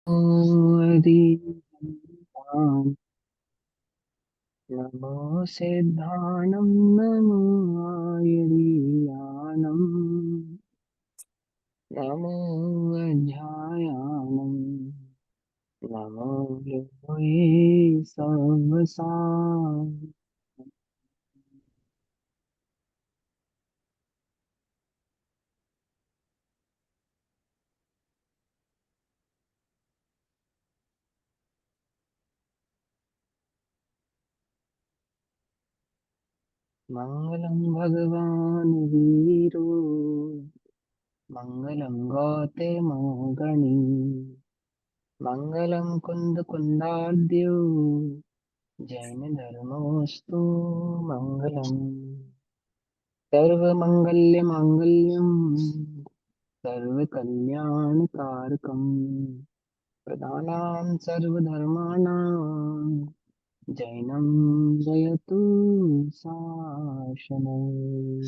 अधिगम्यताम्। नमो सिद्धानं नमो आयर्यानं नमो अध्यायानं नमो लोये सर्वसाम्। मंगलम भगवान वीरो मंगलम गौतमोगणी मंगलम कुंद कुंदाद्यो जैन धर्मोस्तु मंगलम। सर्वमंगल्य मांगल्यम सर्वकल्याणकारकम प्रदानां सर्वधर्माणां जैनं जयतु शासनम्।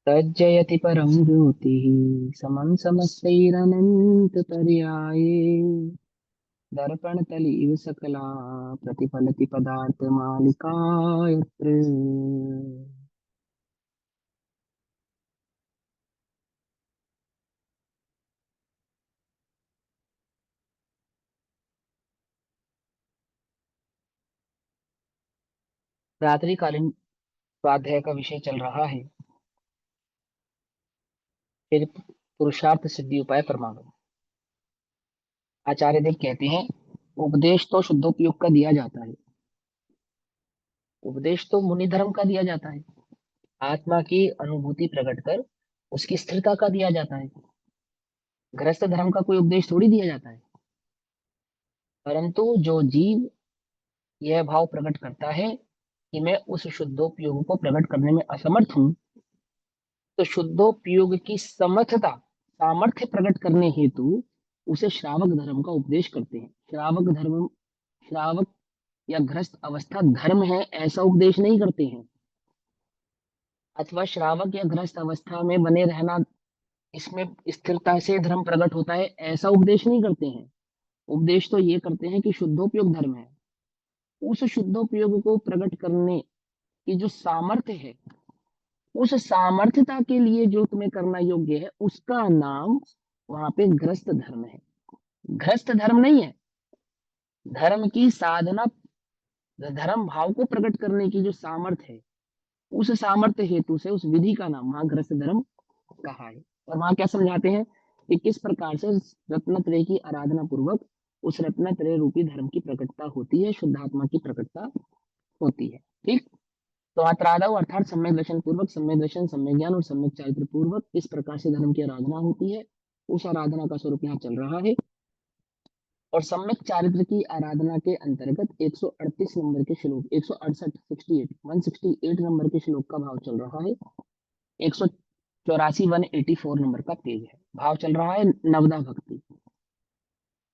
तज्जयति परं ज्योतिः समं समस्तैरनन्ततर्याये दर्पणतलीव सकला प्रतिफलति पदार्थमालिका यत्र। रात्रिकालीन स्वाध्याय का विषय चल रहा है फिर पुरुषार्थ सिद्धि उपाय परमागम। आचार्य देव कहते हैं उपदेश तो शुद्धोपयोग का दिया जाता है, उपदेश तो मुनि धर्म का दिया जाता है, आत्मा की अनुभूति प्रकट कर उसकी स्थिरता का दिया जाता है। गृहस्थ धर्म का कोई उपदेश थोड़ी दिया जाता है। परंतु जो जीव यह भाव प्रकट करता है कि मैं उस शुद्धोपयोग को प्रकट करने में असमर्थ हूं, तो शुद्धोपयोग की समर्थता सामर्थ्य प्रकट करने हेतु उसे श्रावक धर्म का उपदेश करते हैं। श्रावक धर्म, श्रावक या गृहस्थ अवस्था धर्म है ऐसा उपदेश नहीं करते हैं, अथवा श्रावक या गृहस्थ अवस्था में बने रहना इसमें स्थिरता से धर्म प्रकट होता है ऐसा उपदेश नहीं करते हैं। उपदेश तो ये करते हैं कि शुद्धोपयोग धर्म है, उस शुद्धोपयोग को प्रकट करने की जो सामर्थ्य है, उस सामर्थ्यता के लिए जो तुम्हें करना योग्य है उसका नाम वहां पे गृहस्थ धर्म है। गृहस्थ धर्म नहीं है। धर्म की साधना, धर्म भाव को प्रकट करने की जो सामर्थ्य है, उस सामर्थ्य हेतु से उस विधि का नाम वहां गृहस्थ धर्म कहा है। और वहां क्या समझाते हैं कि किस प्रकार से रत्नत्रय की आराधना पूर्वक उस रत्नत्रय रूपी धर्म की प्रकटता होती है, शुद्धात्मा की प्रकटता होती है। ठीक। तो अत्रादव अर्थात सम्यक दर्शन पूर्वक, सम्यक दर्शन, सम्यक ज्ञान और सम्यक चारित्र पूर्वक इस प्रकार से धर्म की आराधना होती है। उस आराधना का स्वरूप यहाँ चल रहा है। और सम्यक चारित्र की आराधना के अंतर्गत 138 नंबर के श्लोक, 168 68 168 नंबर के श्लोक का भाव चल रहा है। 184 184 नंबर का पेज है। भाव चल रहा है नवदा भक्ति।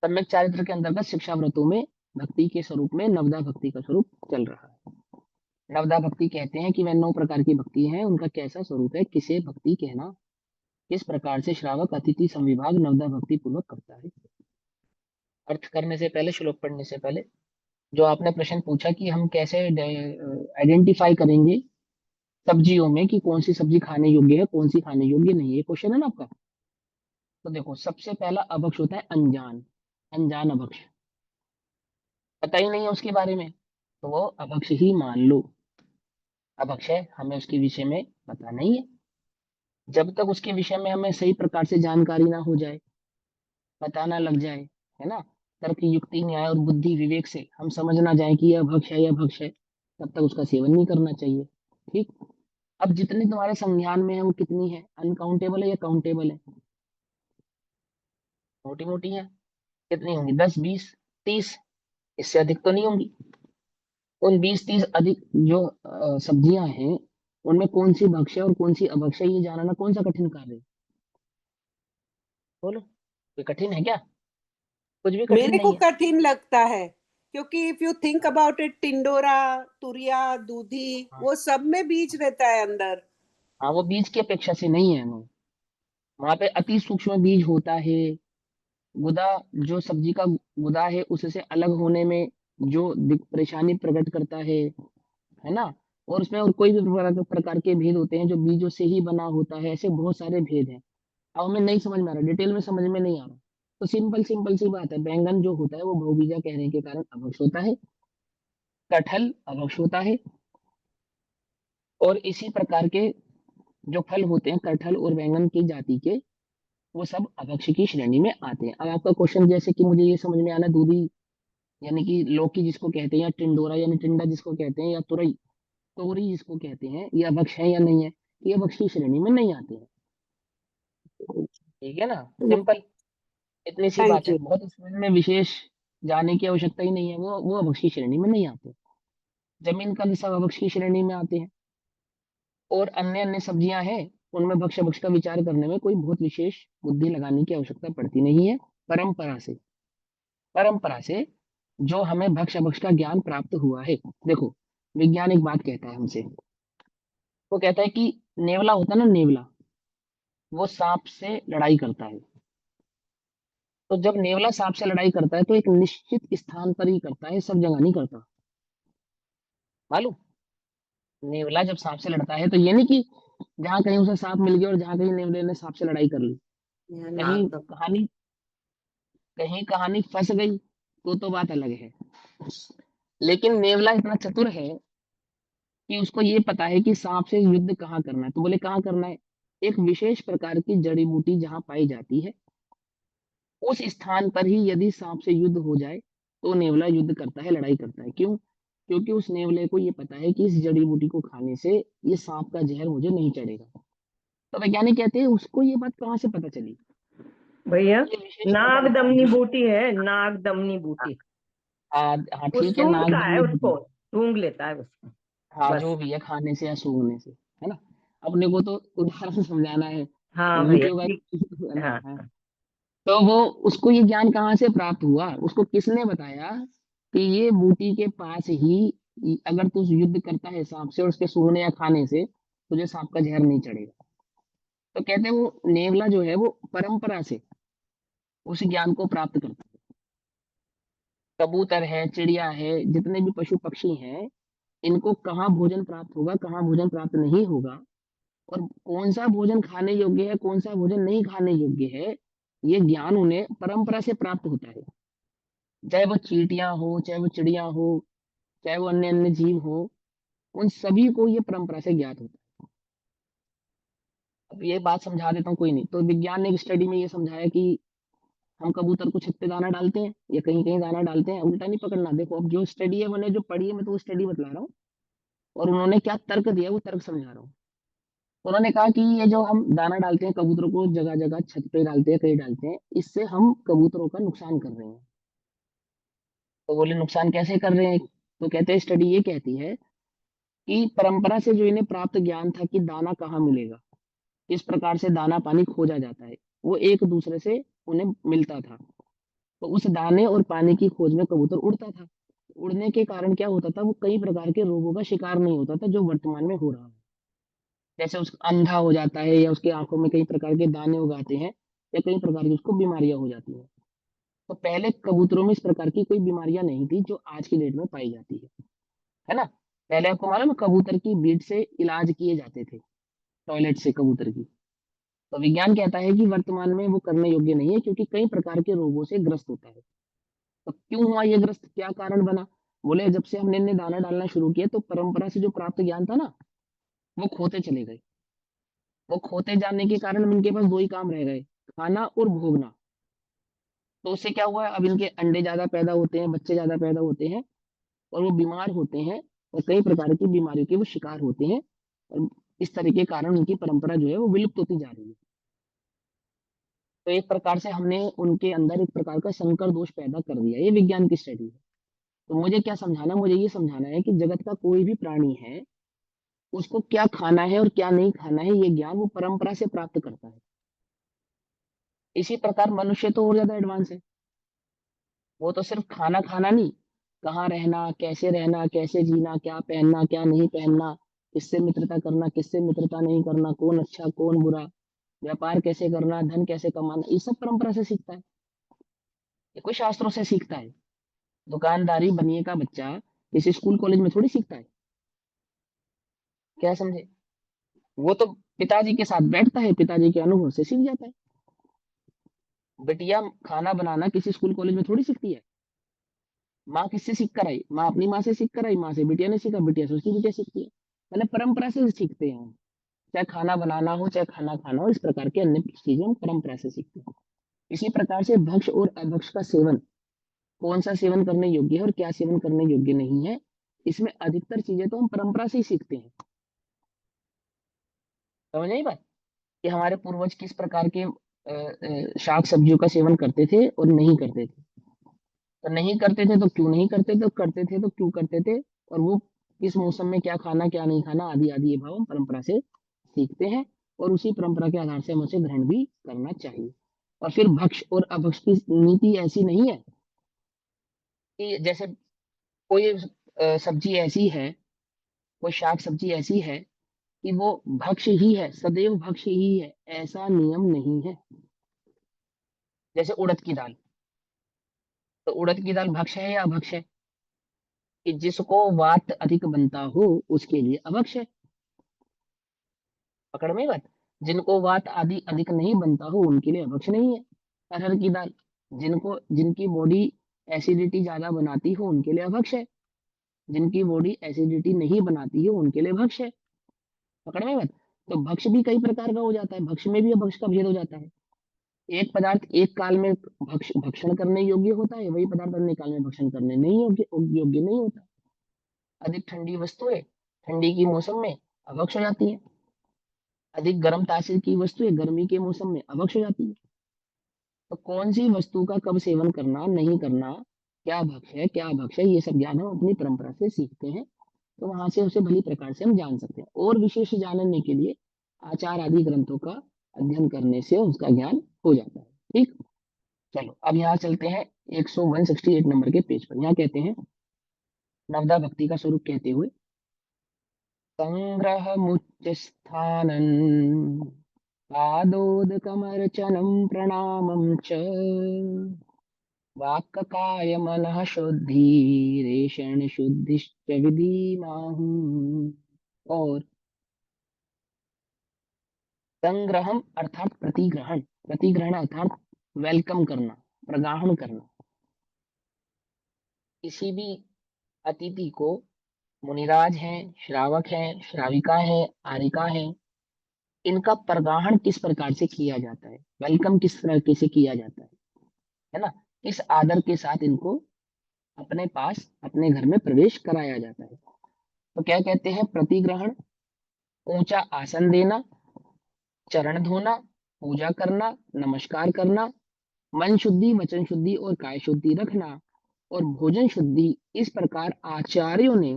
सम्यक चारित्र के अंतर्गत शिक्षा व्रतों में भक्ति के स्वरूप में नवदा भक्ति का स्वरूप चल रहा है। नवदा भक्ति कहते हैं कि वह 9 प्रकार की भक्ति है, उनका कैसा स्वरूप है, किसे भक्ति कहना, किस प्रकार से श्रावक अतिथि संविभाग नवदा भक्ति पूर्वक करता है। अर्थ करने से पहले, श्लोक पढ़ने से पहले, जो आपने प्रश्न पूछा कि हम कैसे आइडेंटिफाई करेंगे सब्जियों में कि कौन सी सब्जी खाने योग्य है, कौन सी खाने योग्य नहीं है, ये क्वेश्चन है ना आपका। तो देखो, सबसे पहला अभक्ष होता है अनजान। अनजान अभक्ष, पता ही नहीं है उसके बारे में, तो वो अभक्ष ही मान लो। अभक्ष है, हमें उसके विषय में पता नहीं है। जब तक उसके विषय में हमें सही प्रकार से जानकारी ना हो जाए, पता ना लग जाए, है ना, तर्क युक्ति न्याय और बुद्धि विवेक से हम समझ ना जाए कि यह भक्ष है, यह भक्ष है, तब तक उसका सेवन नहीं करना चाहिए। ठीक। अब जितनी तुम्हारे संज्ञान में है वो कितनी है, अनकाउंटेबल है या काउंटेबल है? मोटी मोटी है। कितनी होंगी? 10 20 30, इससे अधिक तो नहीं होंगी। उन 20 30 अधिक जो सब्जियां हैं, उनमें कौन सी भक्ष है और कौन सी अभक्ष है, ये जानना कौन सा कठिन कार्य है? बोलो, ये कठिन है क्या? कुछ भी कठिन मेरे को नहीं है। कठिन लगता है, क्योंकि if you think about it, टिंडोरा, तुरिया, दूधी, हाँ, वो सब में बीज रहता है अंदर। हाँ, वो बीज की अपेक्षा से नहीं है। वहां पे अति सूक्ष्म बीज होता है। गुदा, जो सब्जी का गुदा है उससे अलग होने में जो परेशानी प्रकट करता है ना? और उसमें और कोई भी प्रकार के भेद होते हैं जो बीजों से ही बना होता है, ऐसे बहुत सारे भेद हैं। अब हमें नहीं समझ में आ रहा, डिटेल में समझ में नहीं आ रहा, तो सिंपल सिंपल सी बात है, बैंगन जो होता है वो बहुबीजा कहने के कारण अभक्ष होता है, कटहल अभक्ष होता है, और इसी प्रकार के जो फल होते हैं कटहल और बैंगन की जाति के, वो सब अभक्ष की श्रेणी में आते हैं। अब आपका क्वेश्चन जैसे कि मुझे ये समझ में आना, दूधी यानी कि लौकी जिसको कहते हैं, या टिंडोरा यानी टिंडा जिसको कहते हैं, या तुरई, तोरी जिसको कहते हैं, ये अभक्ष है या नहीं है? ये अभक्ष की श्रेणी में नहीं आते हैं। ठीक है ना? सिंपल, इतनी सी बात थैंक है, यू। बहुत इसमें में विशेष जाने की आवश्यकता ही नहीं है, वो अभक्ष की श्रेणी में नहीं आते। जमीन का सब अभक्ष की श्रेणी में आते हैं, और अन्य अन्य सब्जियां हैं, उनमें भक्ष्य भक्ष का विचार करने में कोई बहुत विशेष बुद्धि लगाने की आवश्यकता पड़ती नहीं है। परंपरा से, परंपरा से जो हमें भक्ष्य भक्ष का ज्ञान प्राप्त हुआ है, देखो विज्ञान एक बात कहता है हमसे, वो कहता है कि नेवला होता है ना, नेवला, वो सांप से लड़ाई करता है। तो जब नेवला सांप से लड़ाई करता है तो एक निश्चित स्थान पर ही करता है, सब जगह नहीं करता, मालूम? नेवला जब सांप से लड़ता है तो ये नहीं कि जहां कहीं उसे सांप मिल गया और जहां कहीं नेवले ने सांप से लड़ाई कर ली, यह कहीं नाग दम। कहानी, कहीं कहानी फंस गई तो बात अलग है। लेकिन नेवला इतना चतुर है कि उसको ये पता है कि सांप से युद्ध कहाँ करना है, तो बोले कहाँ करना है? एक विशेष प्रकार की जड़ी बूटी जहां पाई जाती है, उस स्थान पर ही यदि सांप से युद्ध हो जाए तो नेवला युद्ध करता है, लड़ाई करता है। क्यों? क्योंकि उस नेवले को ये पता है कि इस जड़ी बूटी को खाने से ये सांप का जहर मुझे नहीं चढ़ेगा। तो वैज्ञानिक कहते हैं उसको ये बात कहाँ से पता चली? भैया, ये विशेष नाग प्रकार की दमनी जो, बूटी है, नाग दमनी हाँ, बूटी। हाँ वो ठीक है, नाग सूंघता है दमनी उसको, बूटी, सूंघ लेता है उसको। हाँ बस। जो भी है, खाने से या सूंघने से, है ना? अपने को तो उदाहरण समझाना है, हाँ भैया, वीडियो का ठीक। है ना? हाँ हाँ। हाँ। तो वो, उसको ये ज्ञान कहाँ से प्राप्त हुआ, उसको किसने बताया कि ये बूटी के पास ही अगर तू युद्ध करता है सांप से और उसके सूंघने या खाने से तुझे सांप का जहर नहीं चढ़ेगा? तो कहते हैं वो नेवला जो है वो परंपरा से उस ज्ञान को प्राप्त करता है। कबूतर है, चिड़िया है, जितने भी पशु पक्षी हैं, इनको कहाँ भोजन प्राप्त होगा, कहाँ भोजन प्राप्त नहीं होगा, और कौन सा भोजन खाने योग्य है, कौन सा भोजन नहीं खाने योग्य है, ये ज्ञान उन्हें परंपरा से प्राप्त होता है। चाहे वो चींटियां हो, चाहे वो चिड़िया हो, चाहे वो अन्य अन्य जीव हो, उन सभी को ये परंपरा से ज्ञात होता है। अब ये बात समझा देता हूँ, कोई नहीं, तो विज्ञान ने एक स्टडी में ये समझाया कि हम कबूतर को छत पे दाना डालते हैं या कहीं कहीं दाना डालते हैं, उल्टा नहीं पकड़ना। देखो अब जो स्टडी है मैंने जो पढ़ी है, मैं तो वो स्टडी बतला रहा हूँ, और उन्होंने क्या तर्क दिया वो तर्क समझा रहा हूँ। उन्होंने कहा कि ये जो हम दाना डालते हैं कबूतरों को, जगह जगह छत पे डालते हैं, कहीं डालते हैं, इससे हम कबूतरों का नुकसान कर रहे हैं। तो बोले नुकसान कैसे कर रहे हैं? तो कहते हैं स्टडी ये कहती है कि परंपरा से जो इन्हें प्राप्त ज्ञान था कि दाना कहाँ मिलेगा, किस प्रकार से दाना पानी खोजा जाता है, वो एक दूसरे से उन्हें मिलता था। तो उस दाने और पानी की खोज में कबूतर उड़ता था। उड़ने के कारण क्या होता था, वो कई प्रकार के रोगों का शिकार नहीं होता था जो वर्तमान में हो रहा है। जैसे उस अंधा हो जाता है, या उसकी आंखों में कई प्रकार के दाने उगाते हैं, या कई प्रकार की उसको बीमारियां हो जाती हैं। तो पहले कबूतरों में इस प्रकार की कोई बीमारियां नहीं थी जो आज की डेट में पाई जाती है ना? पहले आपको मालूम है कबूतर की बीट से इलाज किए जाते थे, टॉयलेट से कबूतर की। तो विज्ञान कहता है कि वर्तमान में वो करने योग्य नहीं है क्योंकि कई प्रकार के रोगों से ग्रस्त होता है। तो क्यों हुआ ये ग्रस्त, क्या कारण बना? बोले जब से हमने इन्हें दाना डालना शुरू किया तो परंपरा से जो प्राप्त ज्ञान था ना, वो खोते चले गए। वो खोते जाने के कारण इनके पास दो ही काम रह गए, खाना और भोगना। तो उससे क्या हुआ, अब इनके अंडे ज्यादा पैदा होते हैं, बच्चे ज्यादा पैदा होते हैं, और वो बीमार होते हैं, और कई प्रकार की बीमारियों के वो शिकार होते हैं, और इस तरह के कारण उनकी परंपरा जो है वो विलुप्त होती जा रही है। तो एक प्रकार से हमने उनके अंदर एक प्रकार का संकर दोष पैदा कर दिया, ये विज्ञान की स्टडी है। तो मुझे क्या समझाना, मुझे ये समझाना है कि जगत का कोई भी प्राणी है, उसको क्या खाना है और क्या नहीं खाना है, ये ज्ञान वो परंपरा से प्राप्त करता है। इसी प्रकार मनुष्य तो और ज्यादा एडवांस है, वो तो सिर्फ खाना खाना नहीं, कहाँ रहना, कैसे जीना, क्या पहनना, क्या नहीं पहनना, किससे मित्रता करना, किससे मित्रता नहीं करना, कौन अच्छा कौन बुरा, व्यापार कैसे करना, धन कैसे कमाना, ये सब परंपरा से सीखता है, ये कोई शास्त्रों से सीखता है। दुकानदारी बनने का बच्चा किसी स्कूल कॉलेज में थोड़ी सीखता है। क्या समझे? वो तो पिताजी के साथ बैठता है, पिताजी के अनुभव से सीख जाता है। बिटिया खाना बनाना किसी स्कूल कॉलेज में थोड़ी सीखती है। माँ किससे सीख कर आई? माँ अपनी माँ से सीख कर आई, माँ से बिटिया ने सीखा, बिटिया से उसकी बिटिया सीखती है। मतलब परंपरा से सीखते हैं हम। चाहे खाना बनाना हो, चाहे खाना खाना हो, इस प्रकार के अन्य चीजें हम परंपरा से सीखते हैं। इसी प्रकार से भक्ष और अभक्ष का सेवन, कौन सा सेवन करने योग्य है और क्या सेवन करने योग्य नहीं है, इसमें अधिकतर चीजें तो हम परंपरा से ही सीखते हैं। समझ आई बात? कि हमारे पूर्वज किस प्रकार के शाक सब्जियों का सेवन करते थे और नहीं करते थे। तो नहीं करते थे तो क्यों नहीं करते थे, करते थे तो क्यों करते थे, और वो किस मौसम में क्या खाना क्या नहीं खाना आदि आदि, ये भाव हम परंपरा से सीखते हैं। और उसी परंपरा के आधार से हम उसे ग्रहण भी करना चाहिए। और फिर भक्ष और अभक्ष की नीति ऐसी नहीं है कि जैसे कोई सब्जी ऐसी है, कोई शाक सब्जी ऐसी है कि वो भक्ष ही है, सदैव भक्ष ही है, ऐसा नियम नहीं है। जैसे उड़द की दाल, तो उड़द की दाल भक्ष है या अभक्ष है? कि जिसको वात अधिक बनता हो उसके लिए अभक्ष है। पकड़ में बात? जिनको वात आदि अधिक नहीं बनता हो उनके लिए अभक्ष नहीं है। अरहर की दाल, जिनकी बॉडी एसिडिटी ज्यादा बनाती हो उनके लिए अभक्ष है। जिनकी बॉडी एसिडिटी नहीं बनाती है उनके लिए भक्ष है। पकड़ में बात? तो भक्ष भी कई प्रकार का हो जाता है, भक्ष में भी अभक्ष का भेद हो जाता है। एक पदार्थ एक काल में भक्षण करने योग्य होता है, वही पदार्थ अन्य काल में भक्षण करने नहीं योग्य नहीं होता। अधिक ठंडी वस्तुएं ठंडी की मौसम में अभक्ष हो जाती है। अधिक गर्म तासीर की वस्तुएं गर्मी के मौसम में अभक्ष हो जाती है। तो कौन सी वस्तु का कब सेवन करना नहीं करना, क्या भक्ष है क्या अभक्ष है, ये सब ज्ञान हम अपनी परंपरा से सीखते हैं। तो वहां से उसे भली प्रकार से हम जान सकते हैं। और विशेष जानने के लिए आचार आदि ग्रंथों का अध्ययन करने से उसका ज्ञान हो जाता है। ठीक। चलो अब यहाँ चलते हैं 168 नंबर के पेज पर। यहाँ कहते हैं नवदा भक्ति का स्वरूप कहते हुए, संग्रह मुच्च स्थानन पादोदकमर्चनं प्रणामं च वाक्काय मनः शुद्धिरेषण शुद्धिश्च विधिमाहु। और संग्रहम अर्थात प्रतिग्रहण, प्रतिग्रहण अर्थात वेलकम करना, प्रगाहन करना। किसी भी अतिथि को, मुनिराज हैं, श्रावक हैं, श्राविका है, आरिका है, इनका प्रगाहन किस प्रकार से किया जाता है, वेलकम किस तरह से किया जाता है ना? इस आदर के साथ इनको अपने पास अपने घर में प्रवेश कराया जाता है। तो क्या कहते हैं? प्रतिग्रहण, ऊंचा आसन देना, चरण धोना, पूजा करना, नमस्कार करना, मन शुद्धि, वचन शुद्धि और काय शुद्धि रखना, और भोजन शुद्धि, इस प्रकार आचार्यों ने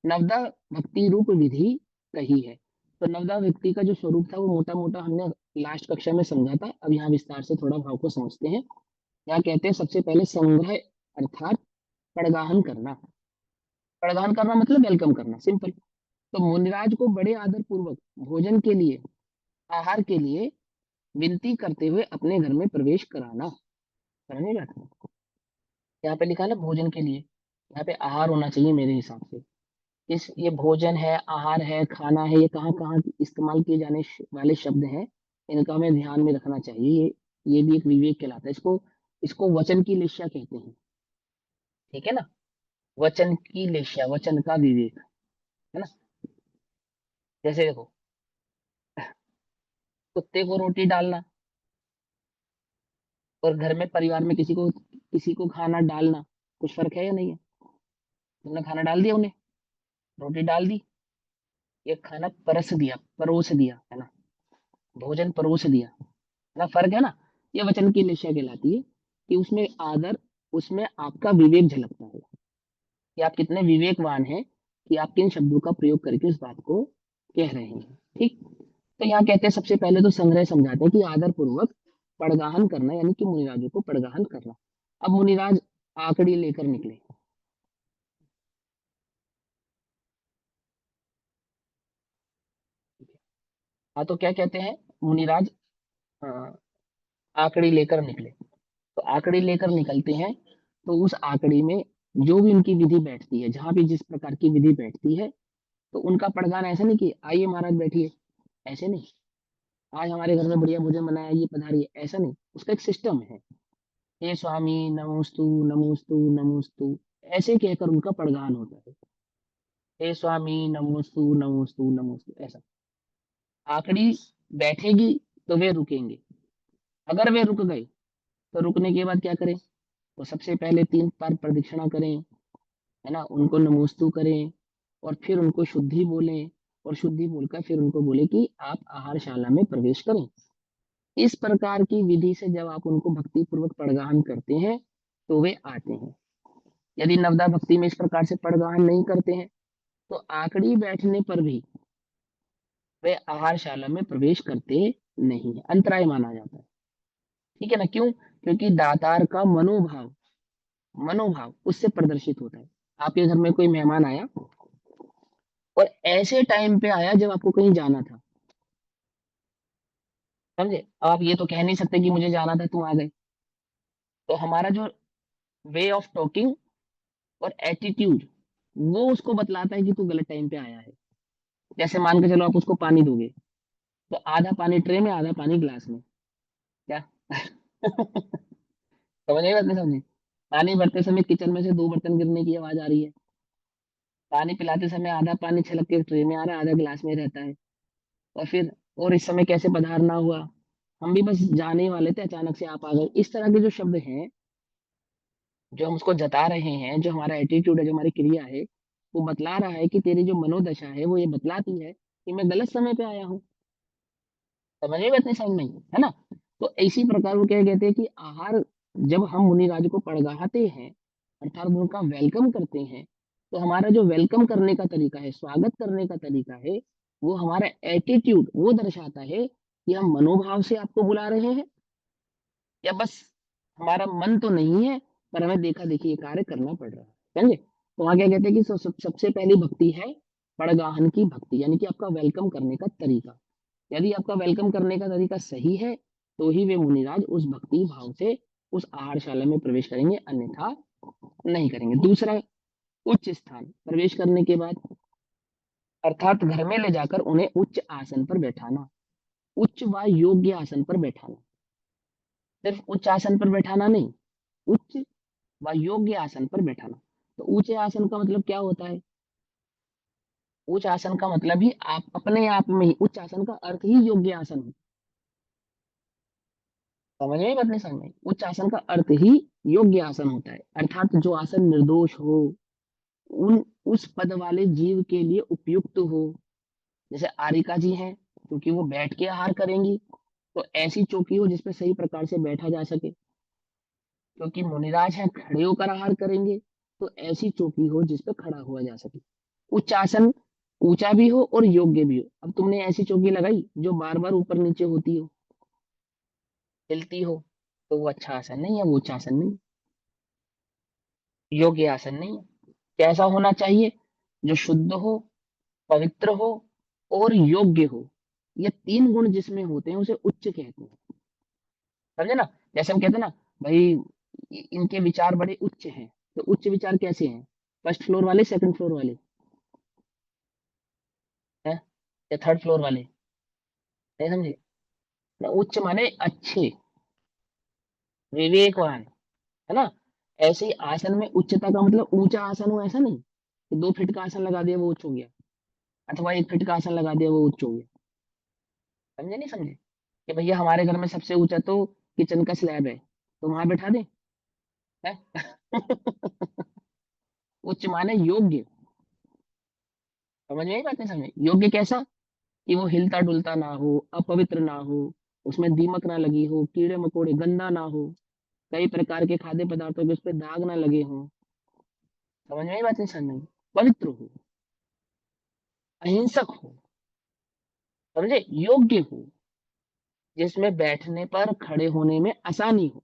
नवदा भक्ति रूप विधि कही है। तो नवदा भक्ति का जो स्वरूप था वो मोटा मोटा हमने लास्ट कक्षा में समझा था। अब यहाँ विस्तार से थोड़ा भाव को समझते हैं। यहाँ कहते हैं सबसे पहले संग्रह अर्थात पड़गाहन करना। पड़गाहन करना मतलब वेलकम करना, सिंपल। तो मुनिराज को बड़े आदर पूर्वक भोजन के लिए, आहार के लिए विनती करते हुए अपने घर में प्रवेश कराना। समझे बात? यहाँ पे लिखा है ना भोजन के लिए, यहाँ पे आहार होना चाहिए मेरे हिसाब से। इस ये भोजन है, आहार है, खाना है, ये कहाँ कहाँ इस्तेमाल किए जाने वाले शब्द हैं, इनका हमें ध्यान में रखना चाहिए। ये भी एक विवेक कहलाता है। इसको इसको वचन की लेशा कहते हैं। ठीक है ना? वचन की लेशा, वचन का विवेक, है ना? जैसे देखो, कुत्ते को रोटी डालना और घर में परिवार में किसी को खाना डालना, कुछ फर्क है या नहीं है? तुमने खाना डाल दिया उन्हें, रोटी डाल दी, ये खाना परस दिया, परोस दिया, है ना? भोजन परोस दिया, है ना? फर्क है ना? ये वचन की निश्चय कहलाती है कि उसमें आदर, उसमें आपका विवेक झलकता है कि आप कितने विवेकवान हैं कि आप किन शब्दों का प्रयोग करके उस बात को कह रहे हैं। ठीक। तो यहाँ कहते हैं सबसे पहले तो संग्रह समझाते हैं कि आदर पूर्वक पड़गाहन करना, यानी कि मुनिराजों को पड़गाहन करना। अब मुनिराज आकड़ी लेकर निकले। हाँ, तो क्या कहते हैं? मुनिराज आकड़ी लेकर निकले। तो आकड़ी लेकर निकलते हैं, तो उस आकड़ी में जो भी उनकी विधि बैठती है, जहाँ भी जिस प्रकार की विधि बैठती है, तो उनका पड़गान ऐसा नहीं कि आइए महाराज बैठिए, ऐसे नहीं, आज हमारे घर में बढ़िया भोजन बनाया, ये पधारिए, ऐसा नहीं, उसका एक सिस्टम है। हे स्वामी नमोस्तु नमोस्तु नमोस्तु, ऐसे कहकर उनका पड़गान होता है। हे स्वामी नमोस्तु नमोस्तु नमोस्तु, ऐसा। आखिरी बैठेगी तो वे रुकेंगे। अगर वे रुक गए तो रुकने के बाद क्या करें? तो सबसे पहले 3 बार प्रदक्षिणा करें, है ना? उनको नमोस्तु करें और फिर उनको शुद्धि बोलें, और शुद्धि बोलकर फिर उनको बोले कि आप आहारशाला में प्रवेश करें। इस प्रकार की विधि से जब आप उनको भक्ति पूर्वक पड़गाहन करते हैं, तो वे आते हैं। यदि नवदा भक्ति में इस प्रकार से पड़गाहन नहीं करते हैं, तो आखिरी बैठने पर भी वे आहारशाला में प्रवेश करते नहीं है, अंतराय माना जाता है। ठीक है ना? क्यों? क्योंकि दातार का मनोभाव मनोभाव उससे प्रदर्शित होता है। आपके घर में कोई मेहमान आया और ऐसे टाइम पे आया जब आपको कहीं जाना था, समझे? अब आप ये तो कह नहीं सकते कि मुझे जाना था, तुम आ गए। तो हमारा जो वे ऑफ टॉकिंग और एटीट्यूड, वो उसको बतलाता है कि तू गलत टाइम पे आया है। जैसे मान के चलो आप उसको पानी दोगे, तो आधा पानी ट्रे में, आधा पानी ग्लास में, क्या? समझ आई बात नहीं समझी? पानी भरते समय किचन में से 2 बर्तन गिरने की आवाज आ रही है। पानी पिलाते समय आधा पानी छलक के ट्रे में आ रहा है, आधा ग्लास में रहता है। और फिर और इस समय कैसे पधारना हुआ? हम भी बस जाने ही वाले थे, अचानक से आप आ गए। इस तरह के जो शब्द हैं, जो हम उसको जता रहे हैं, जो हमारा एटीट्यूड है, जो हमारी क्रिया है, वो बतला रहा है कि तेरी जो मनोदशा है, वो ये बतलाती है कि मैं गलत समय पे आया हूँ। समझ में बात नहीं समझ में आई, है ना? तो इसी प्रकार वो क्या कहते हैं कि आहार, जब हम मुनिराज को पड़गाते हैं, अर्थात उनका वेलकम करते हैं, तो हमारा जो वेलकम करने का तरीका है, स्वागत करने का तरीका है, वो हमारा एटीट्यूड वो दर्शाता है कि हम मनोभाव से आपको बुला रहे हैं, या बस हमारा मन तो नहीं है, पर हमें देखा देखी ये कार्य करना पड़ रहा है। समझे? तो वहां क्या कहते हैं कि सबसे पहली भक्ति है पड़गाहन की भक्ति, यानी कि आपका वेलकम करने का तरीका। यदि आपका वेलकम करने का तरीका सही है, तो ही वे मुनिराज उस भक्ति भाव से उस आहारशाला में प्रवेश करेंगे, अन्यथा नहीं करेंगे। दूसरा, उच्च स्थान प्रवेश करने के बाद, अर्थात घर में ले जाकर उन्हें उच्च आसन पर बैठाना, उच्च व योग्य आसन पर बैठाना। सिर्फ उच्च आसन पर बैठाना नहीं, उच्च व योग्य आसन पर बैठाना। तो ऊंचे आसन का मतलब क्या होता है? उच्च आसन का मतलब ही आप अपने आप में ही, उच्च आसन का अर्थ ही योग्य आसन है। समझ में बात नहीं समझ में? उच्च आसन का अर्थ ही योग्य आसन होता है, अर्थात जो आसन निर्दोष हो, उन उस पद वाले जीव के लिए उपयुक्त हो। जैसे आरिका जी हैं, क्योंकि वो बैठ के आहार करेंगी, तो ऐसी चौकी हो जिसपे सही प्रकार से बैठा जा सके। क्योंकि मुनिराज हैं, खड़े होकर आहार करेंगे, तो ऐसी चौकी हो जिसपे खड़ा हुआ जा सके। उच्च आसन ऊंचा भी हो और योग्य भी हो। अब तुमने ऐसी चौकी लगाई जो बार बार ऊपर नीचे होती हो, हिलती हो, तो वो अच्छा आसन नहीं है, वो उच्च आसन नहीं, योग्य आसन नहीं है। कैसा होना चाहिए? जो शुद्ध हो, पवित्र हो और योग्य हो। ये 3 गुण जिसमें होते हैं, उसे उच्च कहते हैं। समझे ना? जैसे हम कहते हैं ना, भाई इनके विचार बड़े उच्च हैं। तो उच्च विचार कैसे हैं? फर्स्ट फ्लोर वाले, सेकंड फ्लोर वाले हैं, या थर्ड फ्लोर वाले? नहीं समझे ना? उच्च माने अच्छे, विवेकवान, है ना? ऐसे ही आसन में उच्चता का मतलब ऊंचा आसन हो, ऐसा नहीं कि 2 फीट का आसन लगा दिया वो उच्च हो गया, अथवा 1 फीट का आसन लगा दिया वो उच्च हो गया। समझे नहीं समझे? कि भैया हमारे घर में सबसे ऊंचा तो किचन का स्लैब है, तो वहां बैठा दें, है? उच्च माने योग्य। समझ में आई बात नहीं समझ में? योग्य कैसा? कि वो हिलता डुलता ना हो, अपवित्र ना हो, उसमें दीमक ना लगी हो, कीड़े मकोड़े, गंदा ना हो, कई प्रकार के खाद्य पदार्थों के उस पर दाग ना लगे हो। समझ में आई बात नहीं समझ में? पवित्र हो, अहिंसक हो, समझे? योग्य हो, जिसमें बैठने पर खड़े होने में आसानी हो,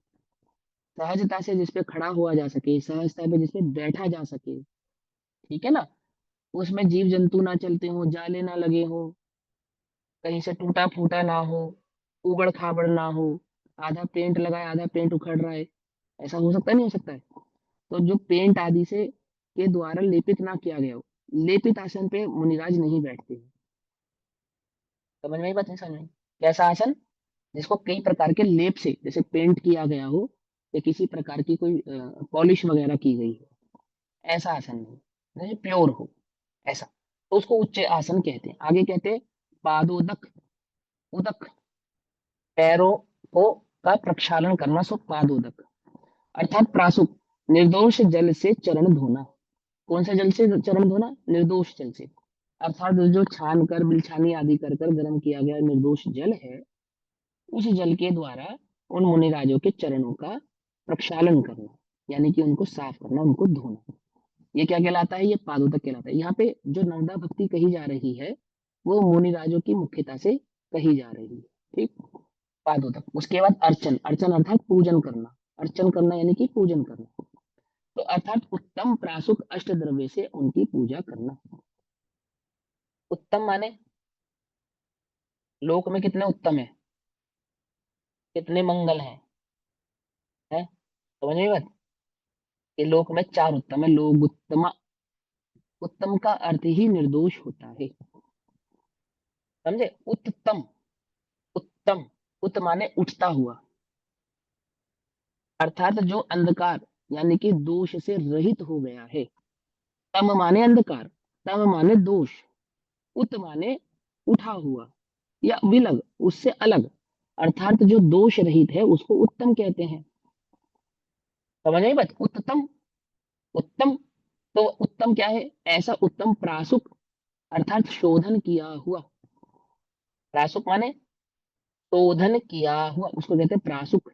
सहजता से जिसपे खड़ा हुआ जा सके, सहजता पे जिसपे बैठा जा सके। ठीक है ना? उसमें जीव जंतु ना चलते हो, जाले ना लगे हो, कहीं से टूटा फूटा ना हो, उबड़ खाबड़ ना हो, आधा पेंट लगाए आधा पेंट उखड़ रहा है, ऐसा हो सकता है नहीं हो सकता है? तो जो पेंट आदि से के द्वारा लेपित ना किया गया हो, लेपित आसन पे मुनिराज नहीं बैठते हैं। समझ में आई बात नहीं समझ में आई? कैसा आसन? जिसको कई प्रकार के लेप से जैसे पेंट किया गया हो या किसी प्रकार की कोई पॉलिश वगैरह की गई हो, ऐसा आसन नहीं, नहीं प्योर हो ऐसा, तो उसको उच्च आसन कहते हैं। आगे कहते हैं पादोदक, उदक, पैरों को का प्रक्षालन करना, सो पादोदक, अर्थात प्रासुक, निर्दोष जल से चरण धोना। कौन से जल से चरण धोना? निर्दोष जल से, अर्थात जो छान कर बिलछानी आदि कर कर गर्म किया गया निर्दोष जल है, उस जल के द्वारा उन मुनिराजों के चरणों का प्रक्षालन करना, यानी कि उनको साफ करना, उनको धोना। ये क्या कहलाता है? ये पादोदक कहलाता है। यहाँ पे जो नर्मदा भक्ति कही जा रही है वो मुनिराजों की मुख्यता से कही जा रही है। ठीक, पादोदक। उसके बाद अर्चन, अर्चन अर्थात पूजन करना, अर्चन करना यानी कि पूजन करना। तो अर्थात उत्तम प्रासुक अष्ट द्रव्य से उनकी पूजा करना। उत्तम माने लोक में कितने उत्तम है, कितने मंगल है? समझ में बात? ये लोक में चार उत्तम है, लोग उत्तमा। उत्तम का अर्थ ही निर्दोष होता है, समझे? उत्तम, उत्तम, उत माने उठता हुआ, अर्थात जो अंधकार यानी कि दोष से रहित हो गया है। तम माने अंधकार, तम माने दोष, उत माने उठा हुआ या विलग, उससे अलग, अर्थात जो दोष रहित है उसको उत्तम कहते हैं। समझ आई बात? उत्तम, उत्तम, तो उत्तम क्या है? ऐसा उत्तम प्रासुक, अर्थात शोधन किया हुआ। प्रासुक माने शोधन किया हुआ, उसको कहते हैं प्रासुक।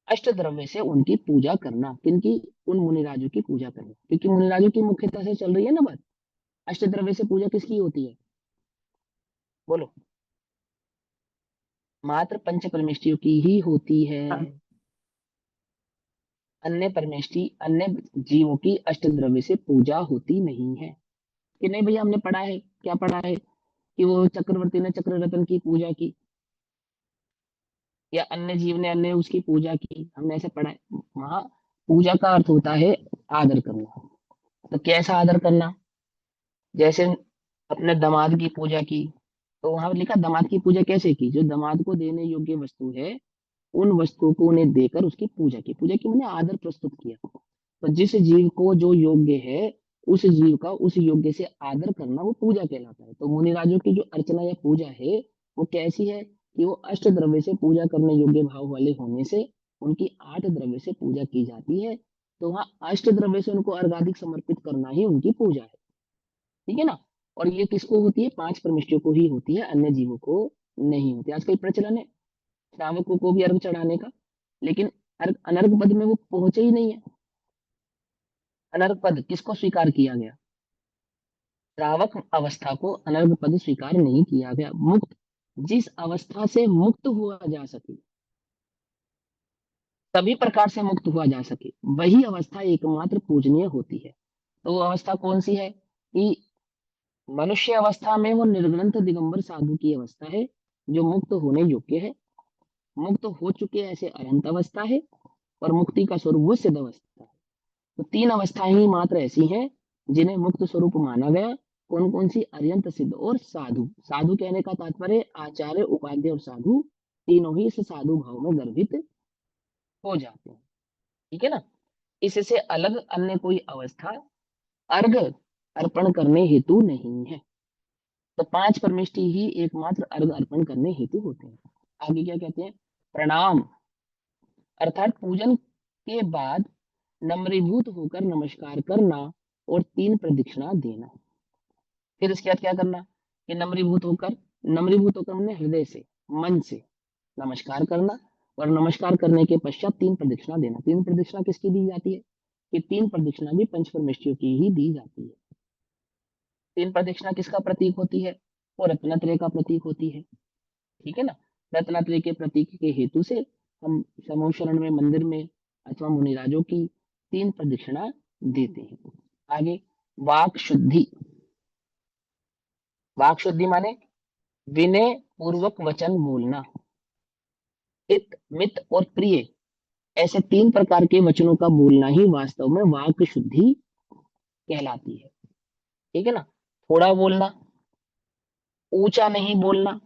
अष्ट द्रव्य से उनकी पूजा करना, किनकी? उन मुनिराजों की पूजा करना, क्योंकि मुनिराजों की मुख्यता से चल रही है ना बात। अष्ट द्रव्य से पूजा किसकी होती है? बोलो। मात्र पंच परमेष्टियों की ही होती है, अन्य परमेष्टि अन्य जीवों की अष्ट द्रव्य से पूजा होती नहीं है। कि नहीं भैया? हमने पढ़ा है, क्या पढ़ा है? कि वो चक्रवर्ती ने चक्र रत्न की पूजा की, या अन्य जीव ने अन्य उसकी पूजा की, हमने ऐसे पढ़ा है। वहां पूजा का अर्थ होता है आदर करना। तो कैसा आदर करना? जैसे अपने दामाद की पूजा की, तो वहां लिखा दामाद की पूजा कैसे की? जो दामाद को देने योग्य वस्तु है उन वस्तुओं को उन्हें देकर उसकी पूजा की, पूजा की मैंने आदर प्रस्तुत किया। तो जिस जीव को जो योग्य है उस जीव का उस योग्य से आदर करना वो पूजा कहलाता है। तो मुनिराजों की जो अर्चना या पूजा है वो कैसी है? कि वो अष्ट द्रव्य से पूजा करने योग्य भाव वाले होने से उनकी आठ द्रव्य से पूजा की जाती है। तो वहाँ अष्ट द्रव्य से उनको अर्घादिक समर्पित करना ही उनकी पूजा है। ठीक है ना? और ये किसको होती है? पांच परमेष्टियों को ही होती है, अन्य जीवों को नहीं होती। आजकल प्रचलन है श्रावकों को भी अर्घ चढ़ाने का, लेकिन अनर्घ पद में वो पहुंचे ही नहीं है। अनर्घ पद किसको स्वीकार किया गया? श्रावक अवस्था को अनर्घ पद स्वीकार नहीं किया गया। मुक्त, जिस अवस्था से मुक्त हुआ जा सके, सभी प्रकार से मुक्त हुआ जा सके, वही अवस्था एकमात्र पूजनीय होती है। तो वो अवस्था कौन सी है? कि मनुष्य अवस्था में वो निर्ग्रंथ दिगंबर साधु की अवस्था है जो मुक्त होने योग्य है। मुक्त हो चुके ऐसे अनंत अवस्था है, और मुक्ति का स्वरूप वो सिद्ध अवस्था है। तो तीन अवस्थाएं ही मात्र ऐसी हैं जिन्हें मुक्त स्वरूप माना गया। कौन कौन सी? अर्यंत, सिद्ध और साधु। साधु कहने का तात्पर्य आचार्य, उपाध्याय और साधु, तीनों ही इस साधु भाव में गर्भित हो जाते हैं। ठीक है ना? इससे अलग अन्य कोई अवस्था अर्घ अर्पण करने हेतु नहीं है। तो पांच परमेष्टि ही एकमात्र अर्घ अर्पण करने हेतु होते हैं। आगे क्या कहते हैं? प्रणाम, अर्थात पूजन के बाद नम्रीभूत होकर नमस्कार करना और तीन प्रदक्षिणा देना। फिर इसके बाद क्या करना? कि नम्रीभूत होकर हमने हृदय से, मन से नमस्कार करना, और नमस्कार करने के पश्चात तीन प्रदक्षिणा देना। तीन प्रदक्षिणा किसकी दी जाती है? कि तीन प्रदक्षिणा भी पंच परमेष्टियों की ही दी जाती है। तीन प्रदक्षिणा किसका प्रतीक होती है? वो रत्नत्रय का प्रतीक होती है। ठीक है ना? रत्नत्रय के प्रतीक के हेतु से हम समूह शरण में, मंदिर में अथवा मुनिराजों की तीन प्रदक्षिणा देते हैं। आगे वाक शुद्धि। वाक शुद्धि माने विनय पूर्वक वचन बोलना। हित, मित और प्रिय, ऐसे 3 प्रकार के वचनों का बोलना ही वास्तव में वाक् शुद्धि कहलाती है। ठीक है ना? थोड़ा बोलना, ऊंचा नहीं बोलना,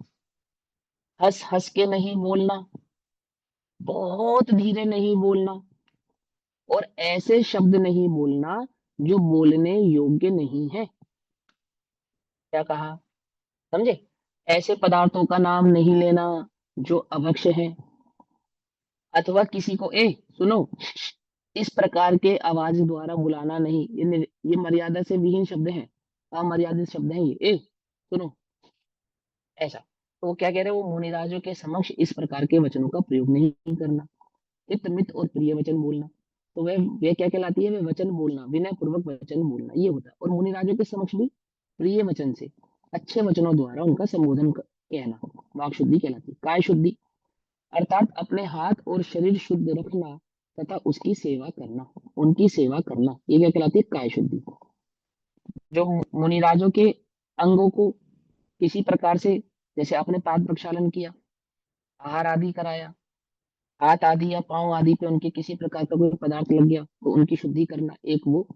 हंस हंस के नहीं बोलना, बहुत धीरे नहीं बोलना और ऐसे शब्द नहीं बोलना जो बोलने योग्य नहीं है। क्या कहा? समझे? ऐसे पदार्थों का नाम नहीं लेना जो अभक्ष्य है, अथवा किसी को सुनो, इस प्रकार के आवाज द्वारा बुलाना नहीं। ये मर्यादा से विहीन शब्द हैं, अमर्यादित शब्द हैं ये। सुनो, ऐसा। तो वो क्या कह रहे हैं? वो मुनिराजों के समक्ष इस प्रकार के वचनों का प्रयोग नहीं करना। हित, मित और प्रिय वचन बोलना। तो वह क्या कहलाती है? वे वचन बोलना, विनय पूर्वक वचन बोलना, ये होता है। और मुनिराजों के समक्ष भी प्रिय वचन से, अच्छे वचनों द्वारा उनका संबोधन कहना वाक शुद्धि कहलाती है। काय शुद्धि अर्थात अपने हाथ और शरीर शुद्ध रखना तथा उसकी सेवा करना, उनकी सेवा करना, ये क्या कहलाती है? काय शुद्धि। जो मुनिराजों के अंगों को किसी प्रकार से, जैसे आपने पाद प्रक्षालन किया, आहार आदि कराया, हाथ आदि या पांव आदि पे उनके किसी प्रकार का कोई पदार्थ लग गया तो उनकी शुद्धि करना, एक वो।